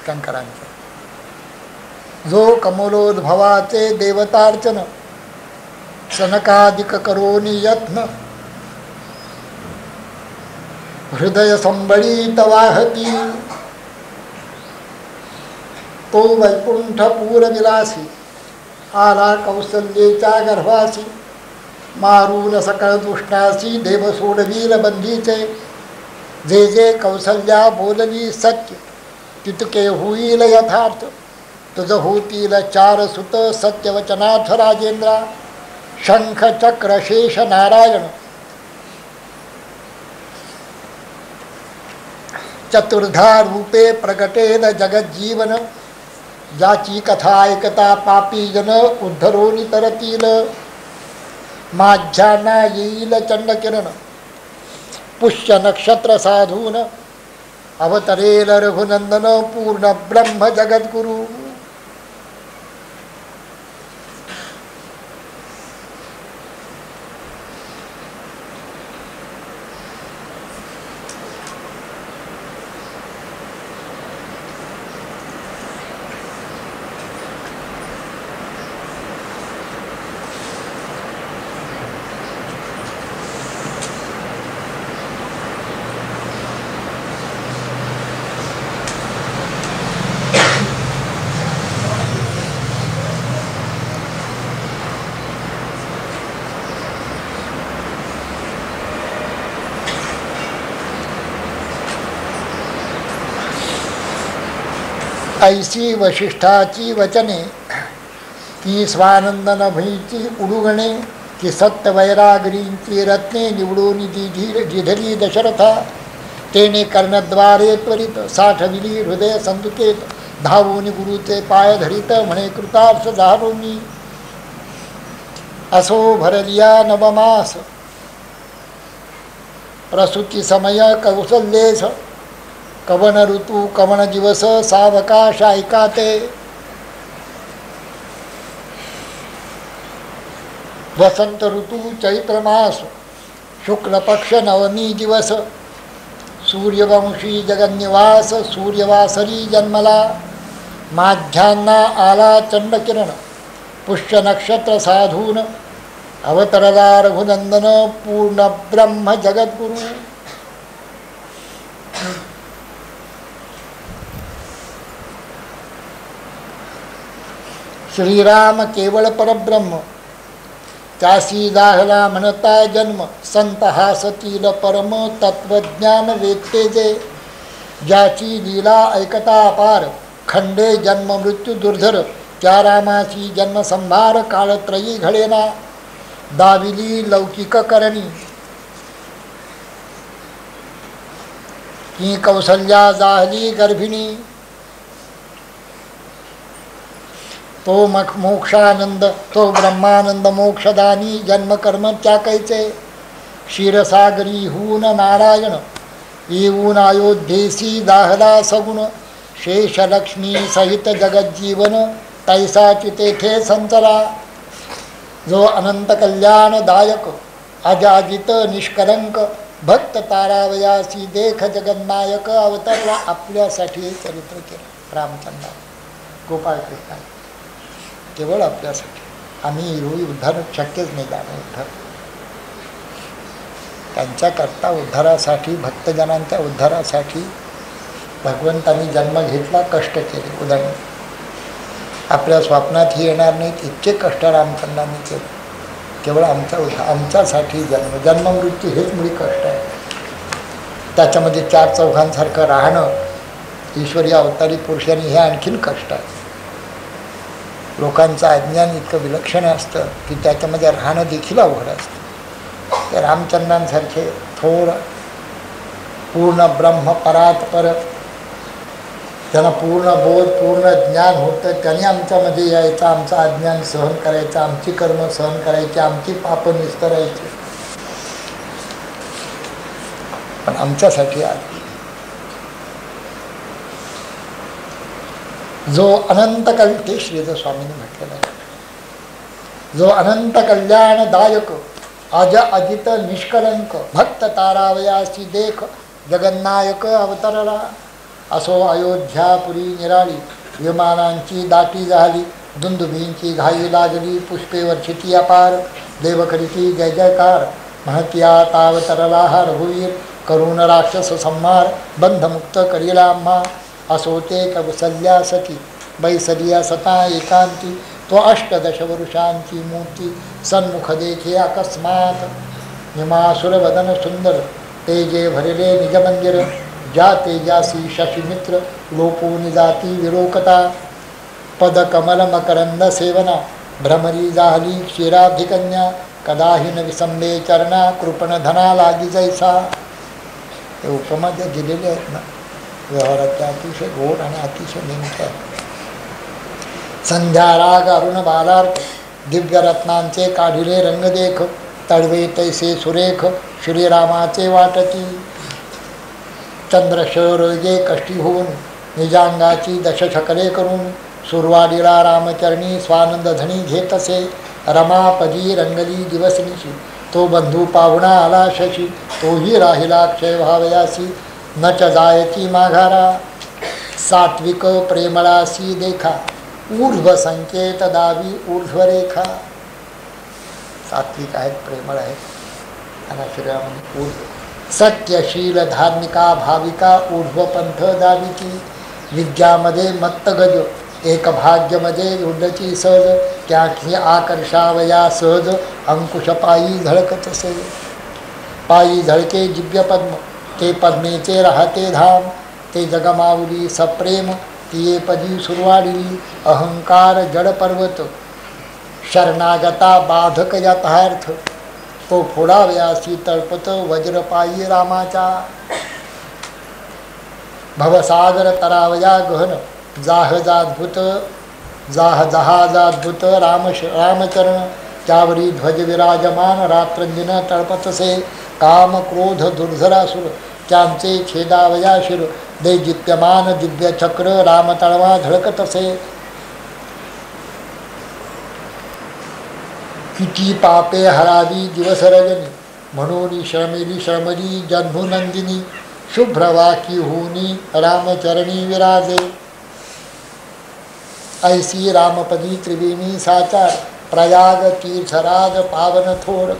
S1: शंकरांचे, जो कमलोद्भवाचे देवतार्चन, सनकादिक करोनी यत्न. हृदय संबळीत वाहती, तो वैकुंठ पूरविलासी. आला कौसल्येच्या गर्भासी, मारून सकळ दुष्टासी. देव सोडवील बंधीचे, जे जे कौसल्या बोलली सत्य, तितके होईल यथार्थ. तुझ होतील 4 सुत सत्यवचनाथ राजेंद्रा. शंख चक्र शेष नारायण, चतुर्धा रूपे प्रगटेन जगज्जीवन. ज्याची कथा ऐकता पापी जन उद्धरोनी तरतील. माझ्यांना येईल चंडकिरण, पुष्य नक्षत्र साधून. अवतरेल रघुनंदन पूर्ण ब्रह्म जगद्गुरु. ऐसी वशिष्ठाची वचने, की स्वानंद नभीची उडुगणे. की सत्य वैराग्रींची रत्ने निवडून दिधली दशरथा. तेने कर्णद्वारे त्वरित साठविली हृदय संदुकेत. धावून गुरुचे पाय धरित, म्हणे कृतार्थ झालो मी. असो भरलिया नवमास, प्रसूती समय कौसल्येस. कवन ऋतू कवन दिवस, सावकाश ऐकाते. वसंत ऋतू चैत्र मास, शुक्ल पक्ष नवमी दिवस. सूर्यवंशी जगन्निवास, सूर्यवासरी जन्मला. माझ्यांना आला चंडकिरण, पुष्य नक्षत्र साधून. अवतरला रघुनंदन पूर्ण ब्रह्म जगद्गुरु. श्रीराम केवळ परब्रह्म, त्यासी दाहला म्हणता जन्म. संत हासतील परम तत्वज्ञान वेत्ते जे. ज्याची लीला ऐकता अपार, खंडे जन्म मृत्यू दुर्धर. त्या रामाची जन्मसंभार, काळत्रयी घडेना. दाविली लौकिक करणी, की कौसल्या जाहली गर्भिणी, तो मोक्षानंद तो ब्रह्मानंद मोक्षदानी जन्म कर्म त्याकैचे. क्षीरसागरी हून नारायण येऊन अयोध्येसी दाहला सगुण. शेषलक्ष्मी सहित जगज्जीवन तैसाची तेथे संचला. जो अनंत कल्याणदायक अजाजित निष्कलंक भक्त तारावयासी देख जगन्नायक अवतरला. आपल्यासाठी हे चरित्र केलं रामचंद्र गोपाळ कृष्ण, केवळ आपल्यासाठी. आम्ही उद्धार शक्यच नाही जाणं. उद्धार त्यांच्याकरता उद्धारासाठी, भक्तजनांच्या उद्धारासाठी भगवंतांनी जन्म घेतला, कष्ट केले. उदाहरण आपल्या स्वप्नातही येणार नाहीत इतके कष्ट रामचंद्रांनी केले. केवळ आमच्यासाठी जन्म मृत्यू हेच मुळी कष्ट आहे. त्याच्यामध्ये चार चौघांसारखं राहणं ईश्वरी अवतारी पुरुषांनी हे आणखीन कष्ट आहे. लोकांचं अज्ञान इतकं विलक्षण असतं की त्याच्यामध्ये राहणं देखील अवघड असतं. ते रामचंद्रांसारखे थोडं पूर्ण ब्रह्म परात्पर, त्यांना पूर्ण बोध पूर्ण ज्ञान होतं, त्यांनी आमच्यामध्ये यायचं, आमचं अज्ञान सहन करायचं, आमची कर्म सहन करायची, आमची पाप निस्तरायची. पण आमच्यासाठी आले. जो अनंत ते श्रीध स्वामींनी म्हटलेलं आहे, जो अनंत कल्याणदायक अज अजित निष्कलंक भक्त तारावयासी देख जगन्नायक अवतरला. असो अयोध्यापुरी निराळी विमानांची दाटी झाली, दुंदुभींची घाई लागली, पुष्पे वर्षिती अपार, देवकरीची जय जयकार. महत्या तावतरला हा रघुवीर, करुण राक्षस संहार, बंधमुक्त करीला आम्हा. असो ते कौसल्या सती बैसलिया सता एकांती, तो अष्टदश वरुषांची मूर्ती सन्मुख देखे अकस्मात. निमासुर वदन सुंदर तेजे भरले निज मंदिर, ज्या तेजासी शशिमित्र लोपून जाती विलोकता. पद कमल मकरंद सेवना भ्रमरी जाहली क्षीराधिकन्या, कदाही न विसंबे चरणा कृपण धना लागी जैसा. हे उपमा ज्या दिलेले आहेत ना व्यवहाराच्या अतिशय गोड आणि अतिशय नेमक्या. संध्या राग अरुण बालार्थ दिव्य रत्नांचे काढिले रंग देख, तळवे तैसे सुरेख श्रीरामाचे वाटती. चंद्रशौर्ये कष्टी होऊन निजांगाची दशशकले करून, सुरवाडीला रामचरणी स्वानंद धनी घेत असे. रमापदी रंगली दिवसनिशी तो बंधू पाहुणा आला शशी, तोही राहिला क्षय भावयासी न च जायती माघारा. सात्विक प्रेमळासी देखा ऊर्ध्व संकेत दावी ऊर्ध्वरेखा. सात्विक आहेत, प्रेमळ आहेत आणि श्रीराम ऊर्ध्व. सत्यशील धार्मिका भाविका ऊर्ध्वपंथ दाविकी. विद्यामध्ये मत्तगज एक भाग्यमध्ये उडची सहज, त्याची आकर्षावया सहज अंकुश पायी झळकत असे. पायी झळके दिव्य पद्म ते पद्मेचे राहते धाम, ते जगमाऊली सप्रेम तिये पदी सुरवाडिली. अहंकार जड पर्वत शरणागता बाधक यथार्थ, तो फोडावयासी तळपत वज्रपायी रामाचा. भवसागर तरावया गहन जाहजाद्भुत जहाजाद्भुत रामचरण, त्यावरी ध्वज विराजमान रात्रंदिन तळपतसे. काम क्रोध दुर्धरासुर त्यांचे छेदावया शिर, दैदिप्यमान दिव्य चक्र रामतळवा झळकतसे. किती पापे हरावी दिवस रजनी, म्हणून श्रमली जन्मनंदिनी. शुभ्रवाकी होनी रामचरणी विराजे, ऐसी रामपदी त्रिवेणी साचार. प्रयाग तीर्थराज पावन थोर,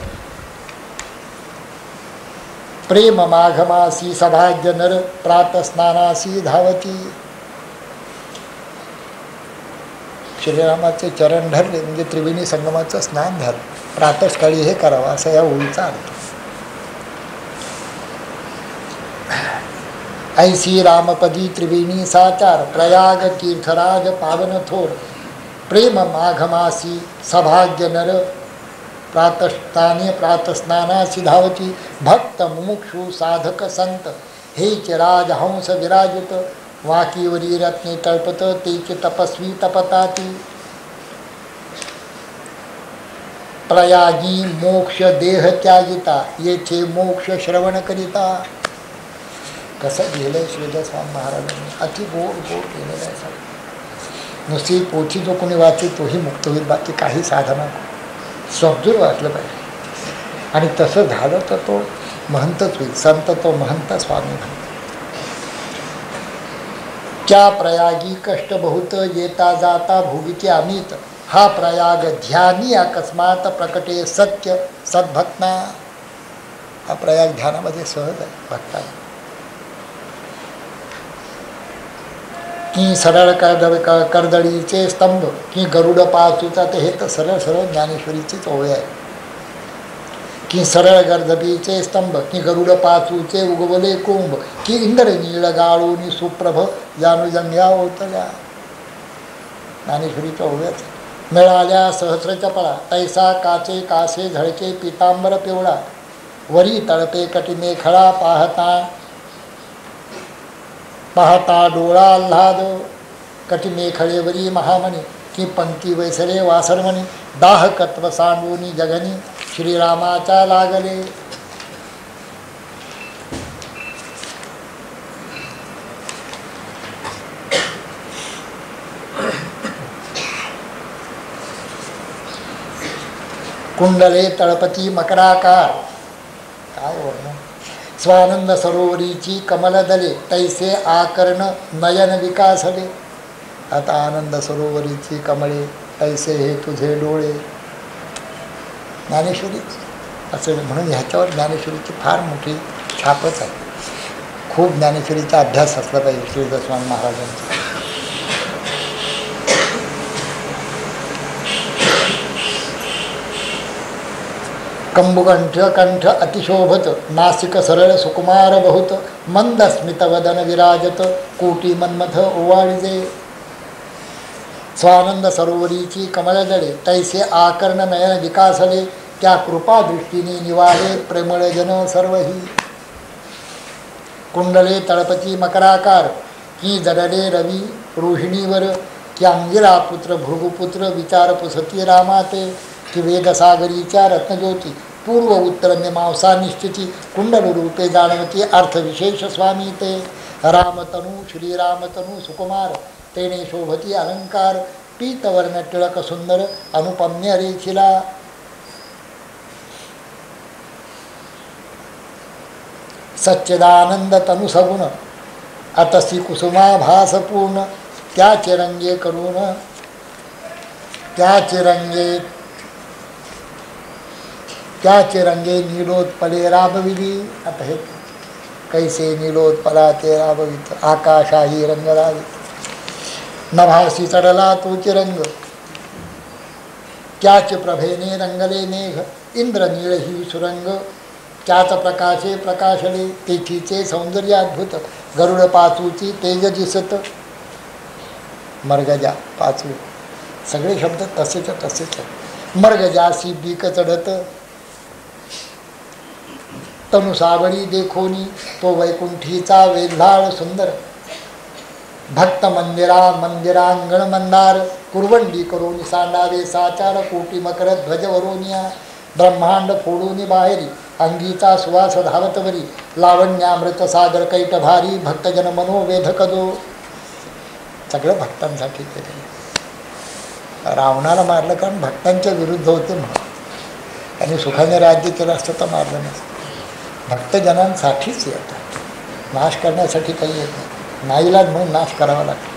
S1: प्रेम माघमासी सभाग्य नर प्रातस्नानासी धावती. श्रीरामाचे चरण धरले म्हणजे त्रिवेणी संगमाचं स्नान झालं. प्रातःकाळी हे करावं असा या ओळीचा अर्थ. ऐसी रामपदी त्रिवेणी साचार, प्रयाग तीर्थराज पावन थोर. प्रेम माघमासी सभाग्य नर प्रातस्नानासी धावती. भक्त मुमुक्षु साधक संत हेच राजहंस विराजित वाकीवरी रत्ने तळपत तेच तपस्वी तपताती प्रयागी मोक्ष देह त्यागिता येथे मोक्ष श्रवण करिता. कसं लिहिलंय श्रीधर स्वामी महाराजांनी, अति गोड गोड केलेलं आहे सगळं. नुसती पोथी जो कोणी वाचेल तोही मुक्त होईल, बाकी काही साधना समजून वाचलं पाहिजे. आणि तसं झालं तर तो महंतच होईल, संत तो महंत स्वामी म्हणतो. त्या प्रयागी कष्ट बहुत येता जाता भोगिते अमित हा प्रयाग ध्यानी अकस्मात प्रकटे सत्य सद्भक्ता. हा प्रयाग ध्यानामध्ये सहज आहे भक्ताला. की सरळ कर्दळीचे स्तंभ की गरुड पाचूचा, ते हे तर सरळ सरळ ज्ञानेश्वरीचीच ओळ आहे. की सरळ गर्दबीचे स्तंभ की गरुड पाचूचे उगवले कुंभ की इंद्र नीळ गाळूनी सुप्रभ जानुजंघ्या ओतल्या. ज्ञानेश्वरीच्या ओव्याच. मिळाल्या सहस्र चपळा तैसा काचे कासे झळके पितांबर पिवळा वरी तळपे कटिमे खळा पाहता पाहता डोळा आल्हाद कटिमे खळेवरी महामणी की पंक्ती वैसरे वासरमणी दाहकत्व सांडूनी जगनी श्रीरामाच्या लागले. कुंडले तळपती मकराकार. काय वर्णन. स्वानंद सरोवरीची कमलदले तैसे आकर्ण नयन विकासले. आता आनंद सरोवरीची कमळे तैसे हे तुझे डोळे. ज्ञानेश्वरी असं म्हणून ह्याच्यावर ज्ञानेश्वरीची फार मोठी छापच आहे. खूप ज्ञानेश्वरीचा अभ्यास असला पाहिजे श्रीधर स्वामी महाराजांचा. कंबुकंठ कंठ अतिशोभत नासिक सरळ सुकुमार बहुत मंद स्मितवदन विराजत कोटी मन्मथ ओवाळिजे. स्वानंद सरोवरीची कमलदळे तैसे आकर्ण नयन विकासले त्या कृपादृष्टीने निवाळे प्रेमळ जन सर्वही. कुंडले तळपती मकराकार की जडले रवी रोहिणीवर की अंगिरा पुत्र भृगुपुत्र विचार पुसती रामाते की वेदसागरीच्या रत्नज्योती पूर्व उत्तर मीमांसा निश्चिती कुंडल रूपे जाणवती अर्थविशेष स्वामी ते. रामतनू श्रीरामतनू सुकुमार तेने शोभती अलंकार पीतवर्ण टिळक सुंदर अनुपम्य रेखिला. सच्चिदानंद तनु सगुण अतसी कुसुमाभास पूर्ण त्याचे रंगे करून त्याचे रंगे नीलोत्पले राबविली. आता हे कैसे नीलोत्पला ते राबवित आकाशाही रंग रावित नभासी चढला तोचे रंग त्याच प्रभेने रंगले मेघ इंद्र नीळ ही सुरंग त्याच प्रकाशे प्रकाशले तेथीचे सौंदर्य अद्भुत गरुड पाचूची तेज दिसत. मर्गजा पाचू सगळे शब्द तसेच तसेच. मर्गजासी बीक चढत तनु सावळी देखोनी तो वैकुंठीचा वेल्हाळ सुंदर भक्त मंदिरांगण मंदार कुरवंडी करून सांडावे साचार कोटी मकर ध्वज वरोनिया ब्रह्मांड फोडून बाहेरी अंगीचा सुवास धावतवरी लावण्यामृत सागर कैट भारी भक्तजन मनोवेधक दो. सगळं भक्तांसाठी केलेलं. रावणाला मारलं कारण भक्तांच्या विरुद्ध होते म्हणून. आणि सुखाने राज्य केलं असतं तर मारलं नसतं. भक्तजनांसाठीच येतात, नाश करण्यासाठी काही येत नाही. नाईलाज म्हणून नाश करावा लागतो.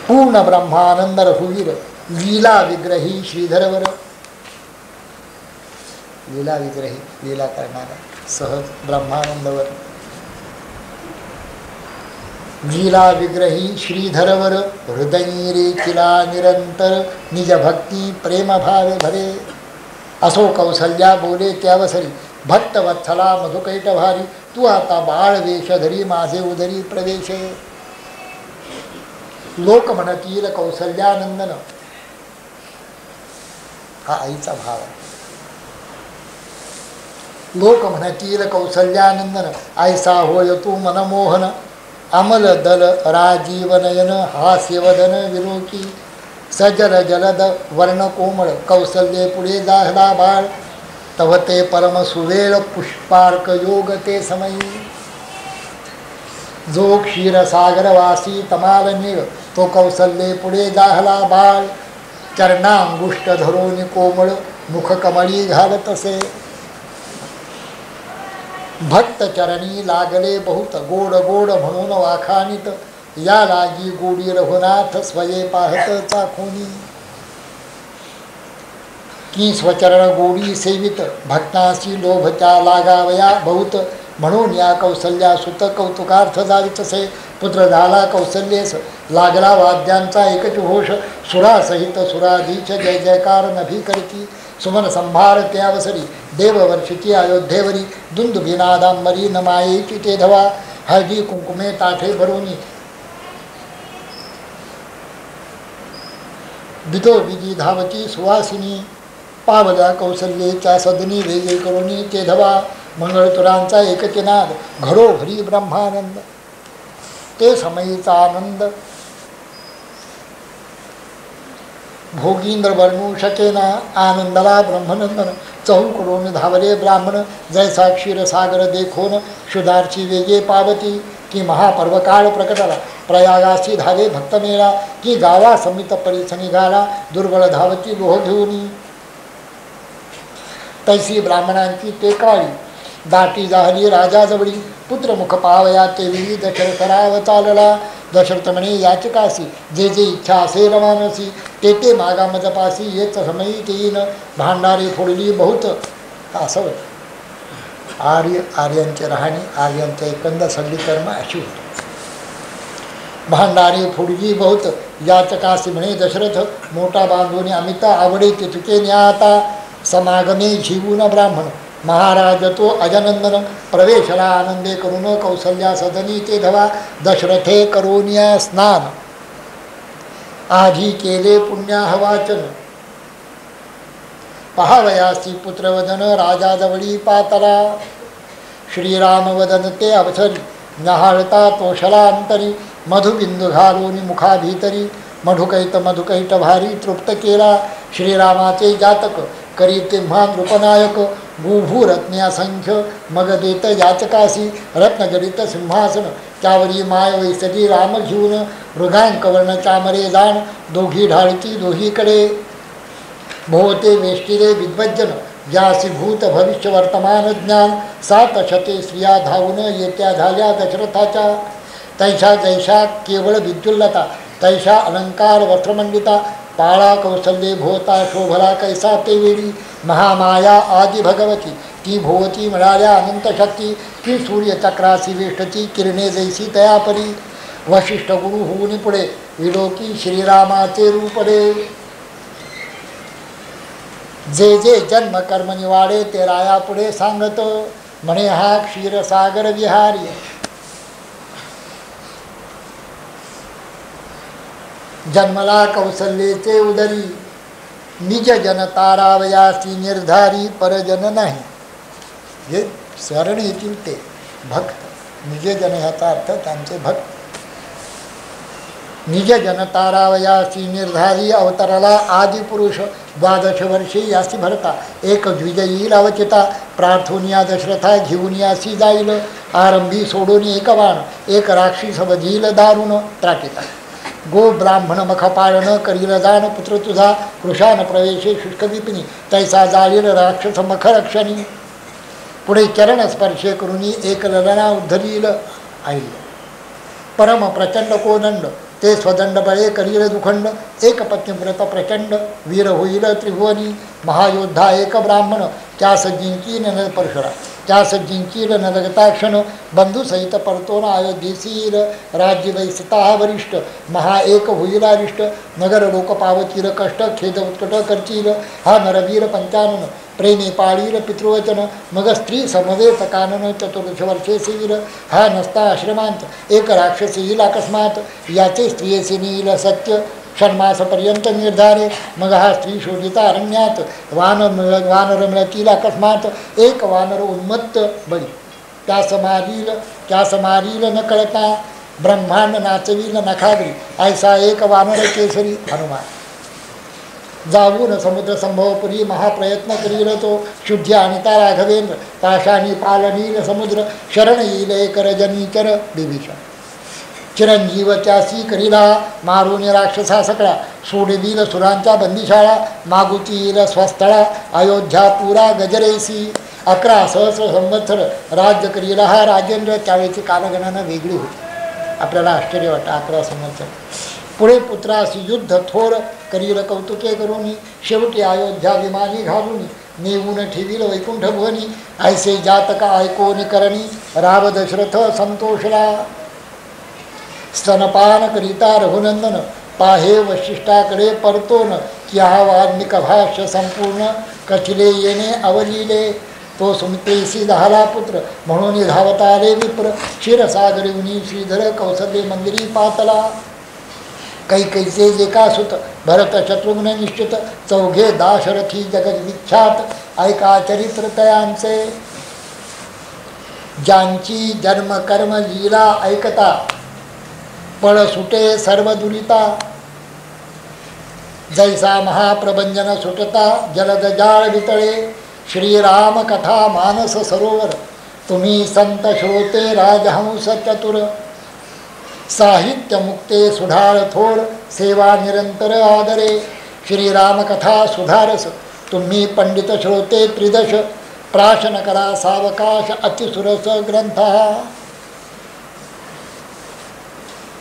S1: पूर्ण ब्रह्मानंद रघुवीर लीला विग्रही श्रीधरवर. लीला विग्रही लीला करणारा सहज ब्रह्मानंदवर. लीला विग्रही श्रीधरवर हृदयी रेखिला निरंतर निज भक्ती प्रेम भावे भरे. असो कौसल्या बोले त्यावसरी भक्त वत्सला मधुकैट भारी तू आता बाळ वेश धरी माझे उदरी प्रवेश. लोक म्हणतील कौसल्यानंदन हा आईचा भाव आहे. लोक म्हणतील कौसल्यानंदन, ऐसा होय तू मनमोहन. अमल दल राजीवनयन, हास्यवदन विलोकी. सजल जलद वर्ण कोमळ, कौसल्ये पुढे जाहला बाळ. तव ते परम सुवेळ, पुष्पार्क योग ते समयी. जो क्षीरसागरवासी तमाल नीळ, तो कौसल्ये पुढे जाहला बाळ. चरणांगुष्ट धरोनी कोमळ, मुख कमळी घालतसे. भक्त चरणी लागले बहुत, गोड गोड म्हणून वाखाणित. या लागी गोडी रघुनाथ, स्वये पाहत चाखोनी. की स्वचरण गोडी सेवित, भक्तासी लोभच्या लागावया बहुत. म्हणून या कौसल्या सुत कौतुकार्थ जावितसे. पुत्र झाला कौसल्येस, लागला वाद्यांचा एकच घोष. सुरासहित सुराधीश जय जयकार नभी करती. सुमन संभार ते अवसरी, देववर्षिची अयोध्येवरी. दुंदुभिनादांबरी न मायेची ते धवा. हळदी कुंकुमे ताठे भरोनी, बिदो बिदी धावती सुवासिनी. पावल्या कौसल्येच्या सदनी, वेगे करुणी ते धवा. मंगळतुरांचा एकचे नाद, घरोघरी ब्रह्मानंद. ते समयीचा आनंद भोगींद्र वर्णू शकेना. आनंदला ब्रह्मनंदन, चहूकडून धावले ब्राह्मण. जैसा क्षीरसागर देखोन, क्षुधारची वेगे पावती. की महापर्व काळ प्रकटला, प्रयागासी धावे भक्तमेळा. की गावा समित परिस निघाला, दुर्बळ धावती लोह घेऊनी. तैसी ब्राह्मणांची ते काळी, दाटी जाहली राजाजवळी. पुत्रमुख पावया तेवी, दशरथ राव चालला. दशरथ म्हणे याचकासी, जे जे इच्छा असे रमानसी. ते ते मागा मजपासी, येच समयी तेईन. भांडारे फोडली बहुत. असं आर्यांचे राहणी, आर्यांचे एकंदर सगळी कर्म अशी होती. भांडारे फोडली बहुत, याचकासी म्हणे दशरथ. मोठा बांधून अमिता आवडे ते तुके न्याता. समागमे जीवून ब्राह्मण, महाराज तो अजनंदन. प्रवेशला आनंदे करून, कौसल्या सदनी ते धवा. दशरथे करोनिया स्नान, आधी केले पुण्याहवाचन. पहावयासी पुत्रवदन, राजाजवळी पातला. श्रीराम वदन ते अवसरी, न्याहाळता तोषला अंतरी. मधुबिंदू घालून मुखाभीतरी, मधुकैट भारी तृप्त केला. श्रीरामाचे जातक, करी तेव्हा नृपनायक. भूभू रत्ने असंख्य, मग देत याचकासी. रत्नजडित सिंहासन, त्यावरी माय वैसरी राम घेऊन. मृगांकवर्ण चामरे जाण, दोघी ढाळती दोहीकडे. भोवते वेष्टिरे विद्वज्जन, ज्यासी भूत भविष्य वर्तमान ज्ञान. 7 शते स्त्रिया धावून येत्या झाल्या दशरथाच्या. तैशा जैशा केवळ विद्युल्लता, तैशा अलंकार वस्त्रमंडिता. पाळा कौसल्ये भोवता, शोभला कैसा ते वेळी. महामाया आदि भगवती, ती भोवती मिळाल्या अनंत शक्ती. ती सूर्यचक्रासी वेष्टती, किरणे जैसी तयापरी. वशिष्ठ गुरु होऊन पुढे, विलोकी श्रीरामाचे रूपडे. जे जे जन्म कर्म निवाडे, ते राया पुढे सांगतो. म्हणे हा क्षीरसागर विहारी. जन्मला कौसल्येचे उदरी, निज जन तारावयासी निर्धारी. परजन नाही, जे शरण येतील ते भक्त. निज जन ह्याचा अर्थ त्यांचे भक्त. निज जन तारावयासी निर्धारी. अवतरला आदिपुरुष, 12 वर्षे यासी भरता. एक द्विजयी अवचिता, प्रार्थोनिया दशरथा घेऊन यासी जाईल. आरंभी सोडून एक बाण, एक राक्षस वधील दारुण. त्राटिका गो ब्राह्मण मख पाळण, करील जाण पुत्र तुझा. कृशान प्रवेशे शुष्क विपिनी, तैसा जाळील राक्षस मख रक्षणी. पुढे चरण स्पर्शे करुनी, एक ललना उद्धरील आईल. परम प्रचंड कोदंड, ते स्वदंड बळे करील दुखंड. एक पत्नीव्रत प्रचंड, वीर होईल त्रिभुवनी. महायोद्धा एक ब्राह्मण, त्यास जिंकीन न परशुरा. त्यास जिंकील न लगताक्षण. बंधुसहित परतोन अयोध्येसील. राज्य वैसता वरिष्ठ, महा एक होईल अरिष्ट. नगर लोक पावतील कष्ट, खेद उत्कट करतील. हा नरवीर पंचानन, प्रेमे पाळील पितृवचन. मग स्त्री समवेत कानन, 14 वर्षे सील. हा नसता आश्रमांत, एक राक्षस येईल अकस्मात. याचे स्त्रियेचे नेईल सत्य. षण्मासपर्यंत निर्धारे. मग हा स्त्री शोधिता अरण्यात, वानर मिळतील अकस्मात. एक वानर उन्मत्त बळी, त्यास मारील न कळता. ब्रह्मांड नाचवील नखाग्री, ऐसा एक वानर केसरी हनुमान. जाऊन समुद्र संभवपुरी महाप्रयत्न करील तो. शुद्धी आणिता राघवेंद्र, पाशाणी पालनील समुद्र. शरण येईल एक रजनीचर बिभीषण. चिरंजीव त्यासी करीला, मारून राक्षसा सकळा. सोडवील सुरांच्या बंदिशाळा, मागुती येईल स्वस्थळा. अयोध्या पुरा गजरेसी, 11 सहस्र संवत्सर राज्य करीला हा राजेंद्र. त्यावेळेची कालगणना वेगळी होती. आपल्याला आश्चर्य वाटतं, 11 संवत्सर. पुढे पुत्रासी युद्ध थोर, करील कौतुके करुनी. शेवटी अयोध्या विमानी घालून, नेऊन ठेवील वैकुंठ भुवनी. ऐसे जातका ऐकोनी करणी, राव दशरथ संतोषला. स्तनपान करिता रघुनंदन, पाहे वशिष्ठाकडे परतोन. की हा वाल्मिक भाष्य संपूर्ण, कथिले येणे अवलिले. तो सुमित्रेसी झाला पुत्र, म्हणून धावता आले विप्र. क्षीरसागरिवनी श्रीधर, कौसल्ये मंदिरी पातला. कैकैसे जे का सुत, भरत शत्रुघ्न निश्चित. चौघे दाशरथी जगत विख्यात, ऐका चरित्र तयांचे. ज्यांची जन्म कर्म लीला ऐकता, पळ सुटे सर्व दुरिता. जैसा महाप्रभंजन सुटता, जलद जाळ वितळे. श्रीराम कथा मानस सरोवर, तुम्ही संत श्रोते राजहंस चतुर. साहित्य मुक्ते सुधार थोर, सेवा निरंतर आदरे. श्रीराम कथा सुधारस, तुम्ही पंडित श्रोते त्रिदश. प्राशन करा सावकाश, अतिसुरस ग्रंथ.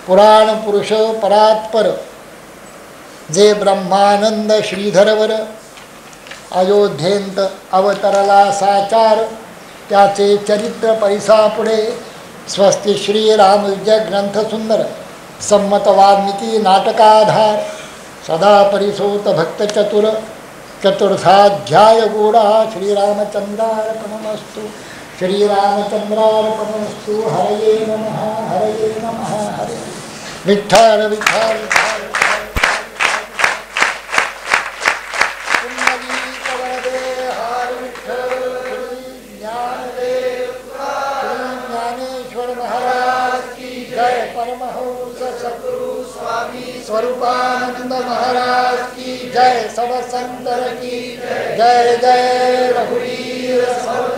S1: पुराण पुरुष परात्पर, जे ब्रह्मानंद श्रीधरवर. अयोध्येंत अवतरला साचार, त्याचे चरित्र पैसा पुढे. स्वस्ति श्रीराम विजय ग्रंथ सुंदर, संमत वाल्मिकी नाटकाधार. सदा परिसोत भक्त चतुर, चतुर्थाध्याय गूढा. श्रीरामचंद्रार्पणमस्तु, श्रीरामचंद्रार्पणमस्तु. हरये नमः, हरये नमः, हरे विठ्ठल विठ्ठल. स्वरूपानंद महाराज की जय. सब संतर की जय. जय रघुवीर समर्थ.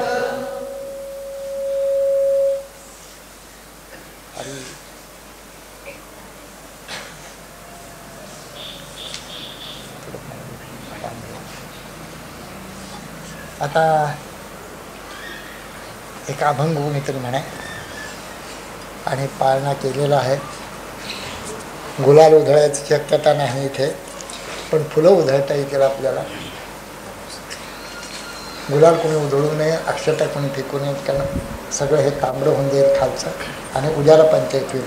S1: आता एक अभंग मित्र म्हणे आणि पाळणा केलेला आहे. गुलाल उधळायची शक्यता नाही इथे, पण फुलं उधळता येतील आपल्याला. गुलाल कोणी उधळू नये, अक्षता कोणी फेकू नये, कारण सगळं हे तांबडं होऊन जाईल खालचं आणि उद्याला पंचायत होईल.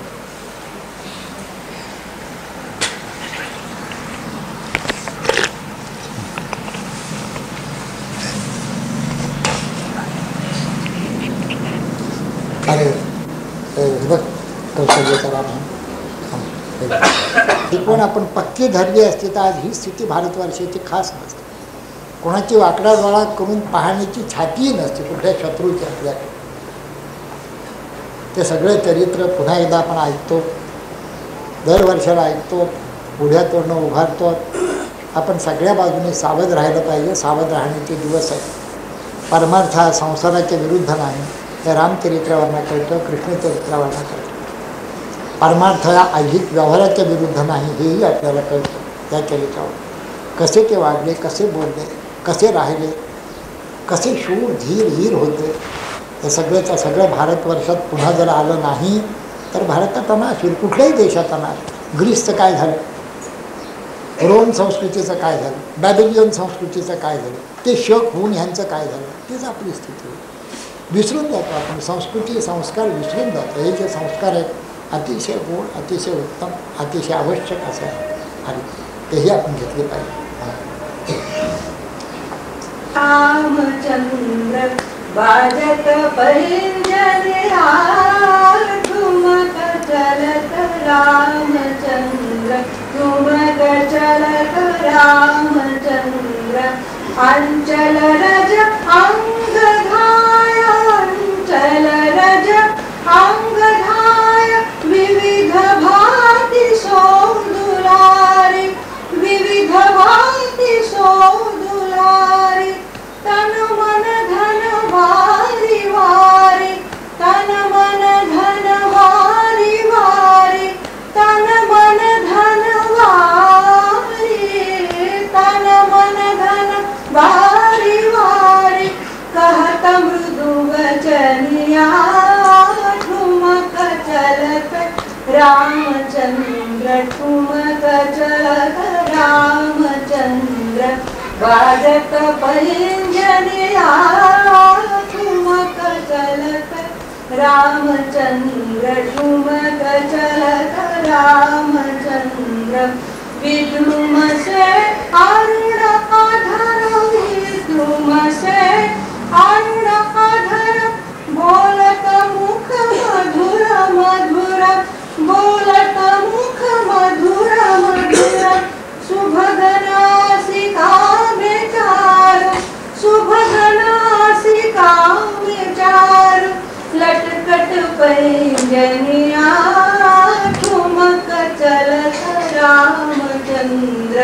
S1: अरे बघ कौशल्याचा राम ही पण आपण पक्की धरली असते तर आज ही स्थिती भारतवर्षाची खास नसते. कोणाची वाकडा डोळा करून पाहण्याची छातीही नसते कुठल्या शत्रूची आपल्याकडे. ते सगळे चरित्र पुन्हा एकदा आपण ऐकतो, दरवर्षाला ऐकतो, पुढ्या तोरणं उभारतो. आपण सगळ्या बाजूने सावध राहिलं पाहिजे. सावध राहण्याचे दिवस आहेत. परमार्थ हा संसाराच्या विरुद्ध नाही, त्या रामचरित्रावरनं कळतं, कृष्णचरित्रावरनं कळतं. परमार्थ हा ऐहिक व्यवहाराच्या विरुद्ध नाही, हेही आपल्याला कळतं त्या चरित्रावर. कसे ते वागले, कसे बोलले, कसे राहिले, कसे शूर धीर हीर होते, हे सगळ्याचं सगळं भारतवर्षात पुन्हा जर आलं नाही तर भारतात अनाश होईल. कुठल्याही देशात अनाश. ग्रीसचं काय झालं, रोम संस्कृतीचं काय झालं, बॅबिलियन संस्कृतीचं काय झालं, ते शक होऊन ह्यांचं काय झालं, तीच आपली स्थिती होईल. विसरून जातो आपण, संस्कृती संस्कार विसरून जातो. हे जे संस्कार आहेत अतिशय गुण, अतिशय उत्तम, अतिशय आवश्यक असं आणि तेही आपण घेतले पाहिजे.
S2: रामचंद्र बाजत परिंजने ठुमक चलत रामचंद्र ठुमक नचनिया ठुमक चलत रामचंद्र ठुमक चलत रामचंद्र बाजत पैंजनिया ठुमक चलत रामचंद्र ठुमक चलत रामचंद्र विद्रुम से अरुण अधर विद्रुम से अरुण अधर बोलत मुख मधुर मधुर बोलत मुख मधुर मधुर शुभगनासिका में चार शुभगनासिका में चार लटकट पैंजनिया ठुमक चलत रामचंद्र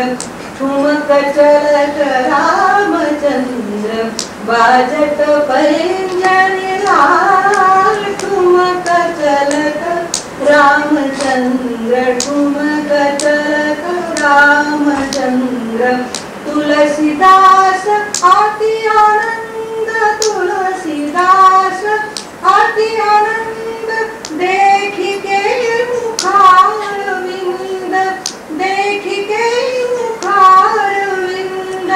S2: ठुमक चलत रामचंद्र बाजत पैंजनिया ठुमक चलत रामचंद्र ठुमक चलत रामचंद्र तुलसीदास अति आनंद तुलसीदास अति आनंद देख के मुखार विंद देख के मुखार विंद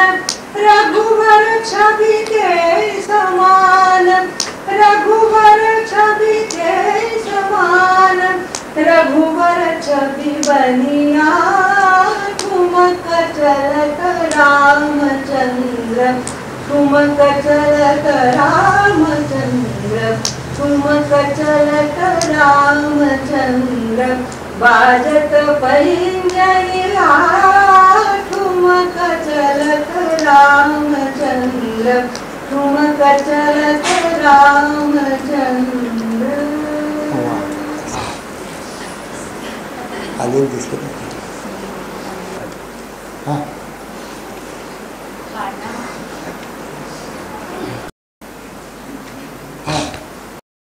S2: रघुवर छवि के समान रघुवर छवि के समान रघुवर छवि बनिया ठुमक चलत रामचंद्र ठुमक चलत रामचंद्र ठुमक चलत रामचंद्र बाजत पैंजनिया ठुमक चलत रामचंद्र ठुमक चलत रामचंद्र
S1: आलेली दिसते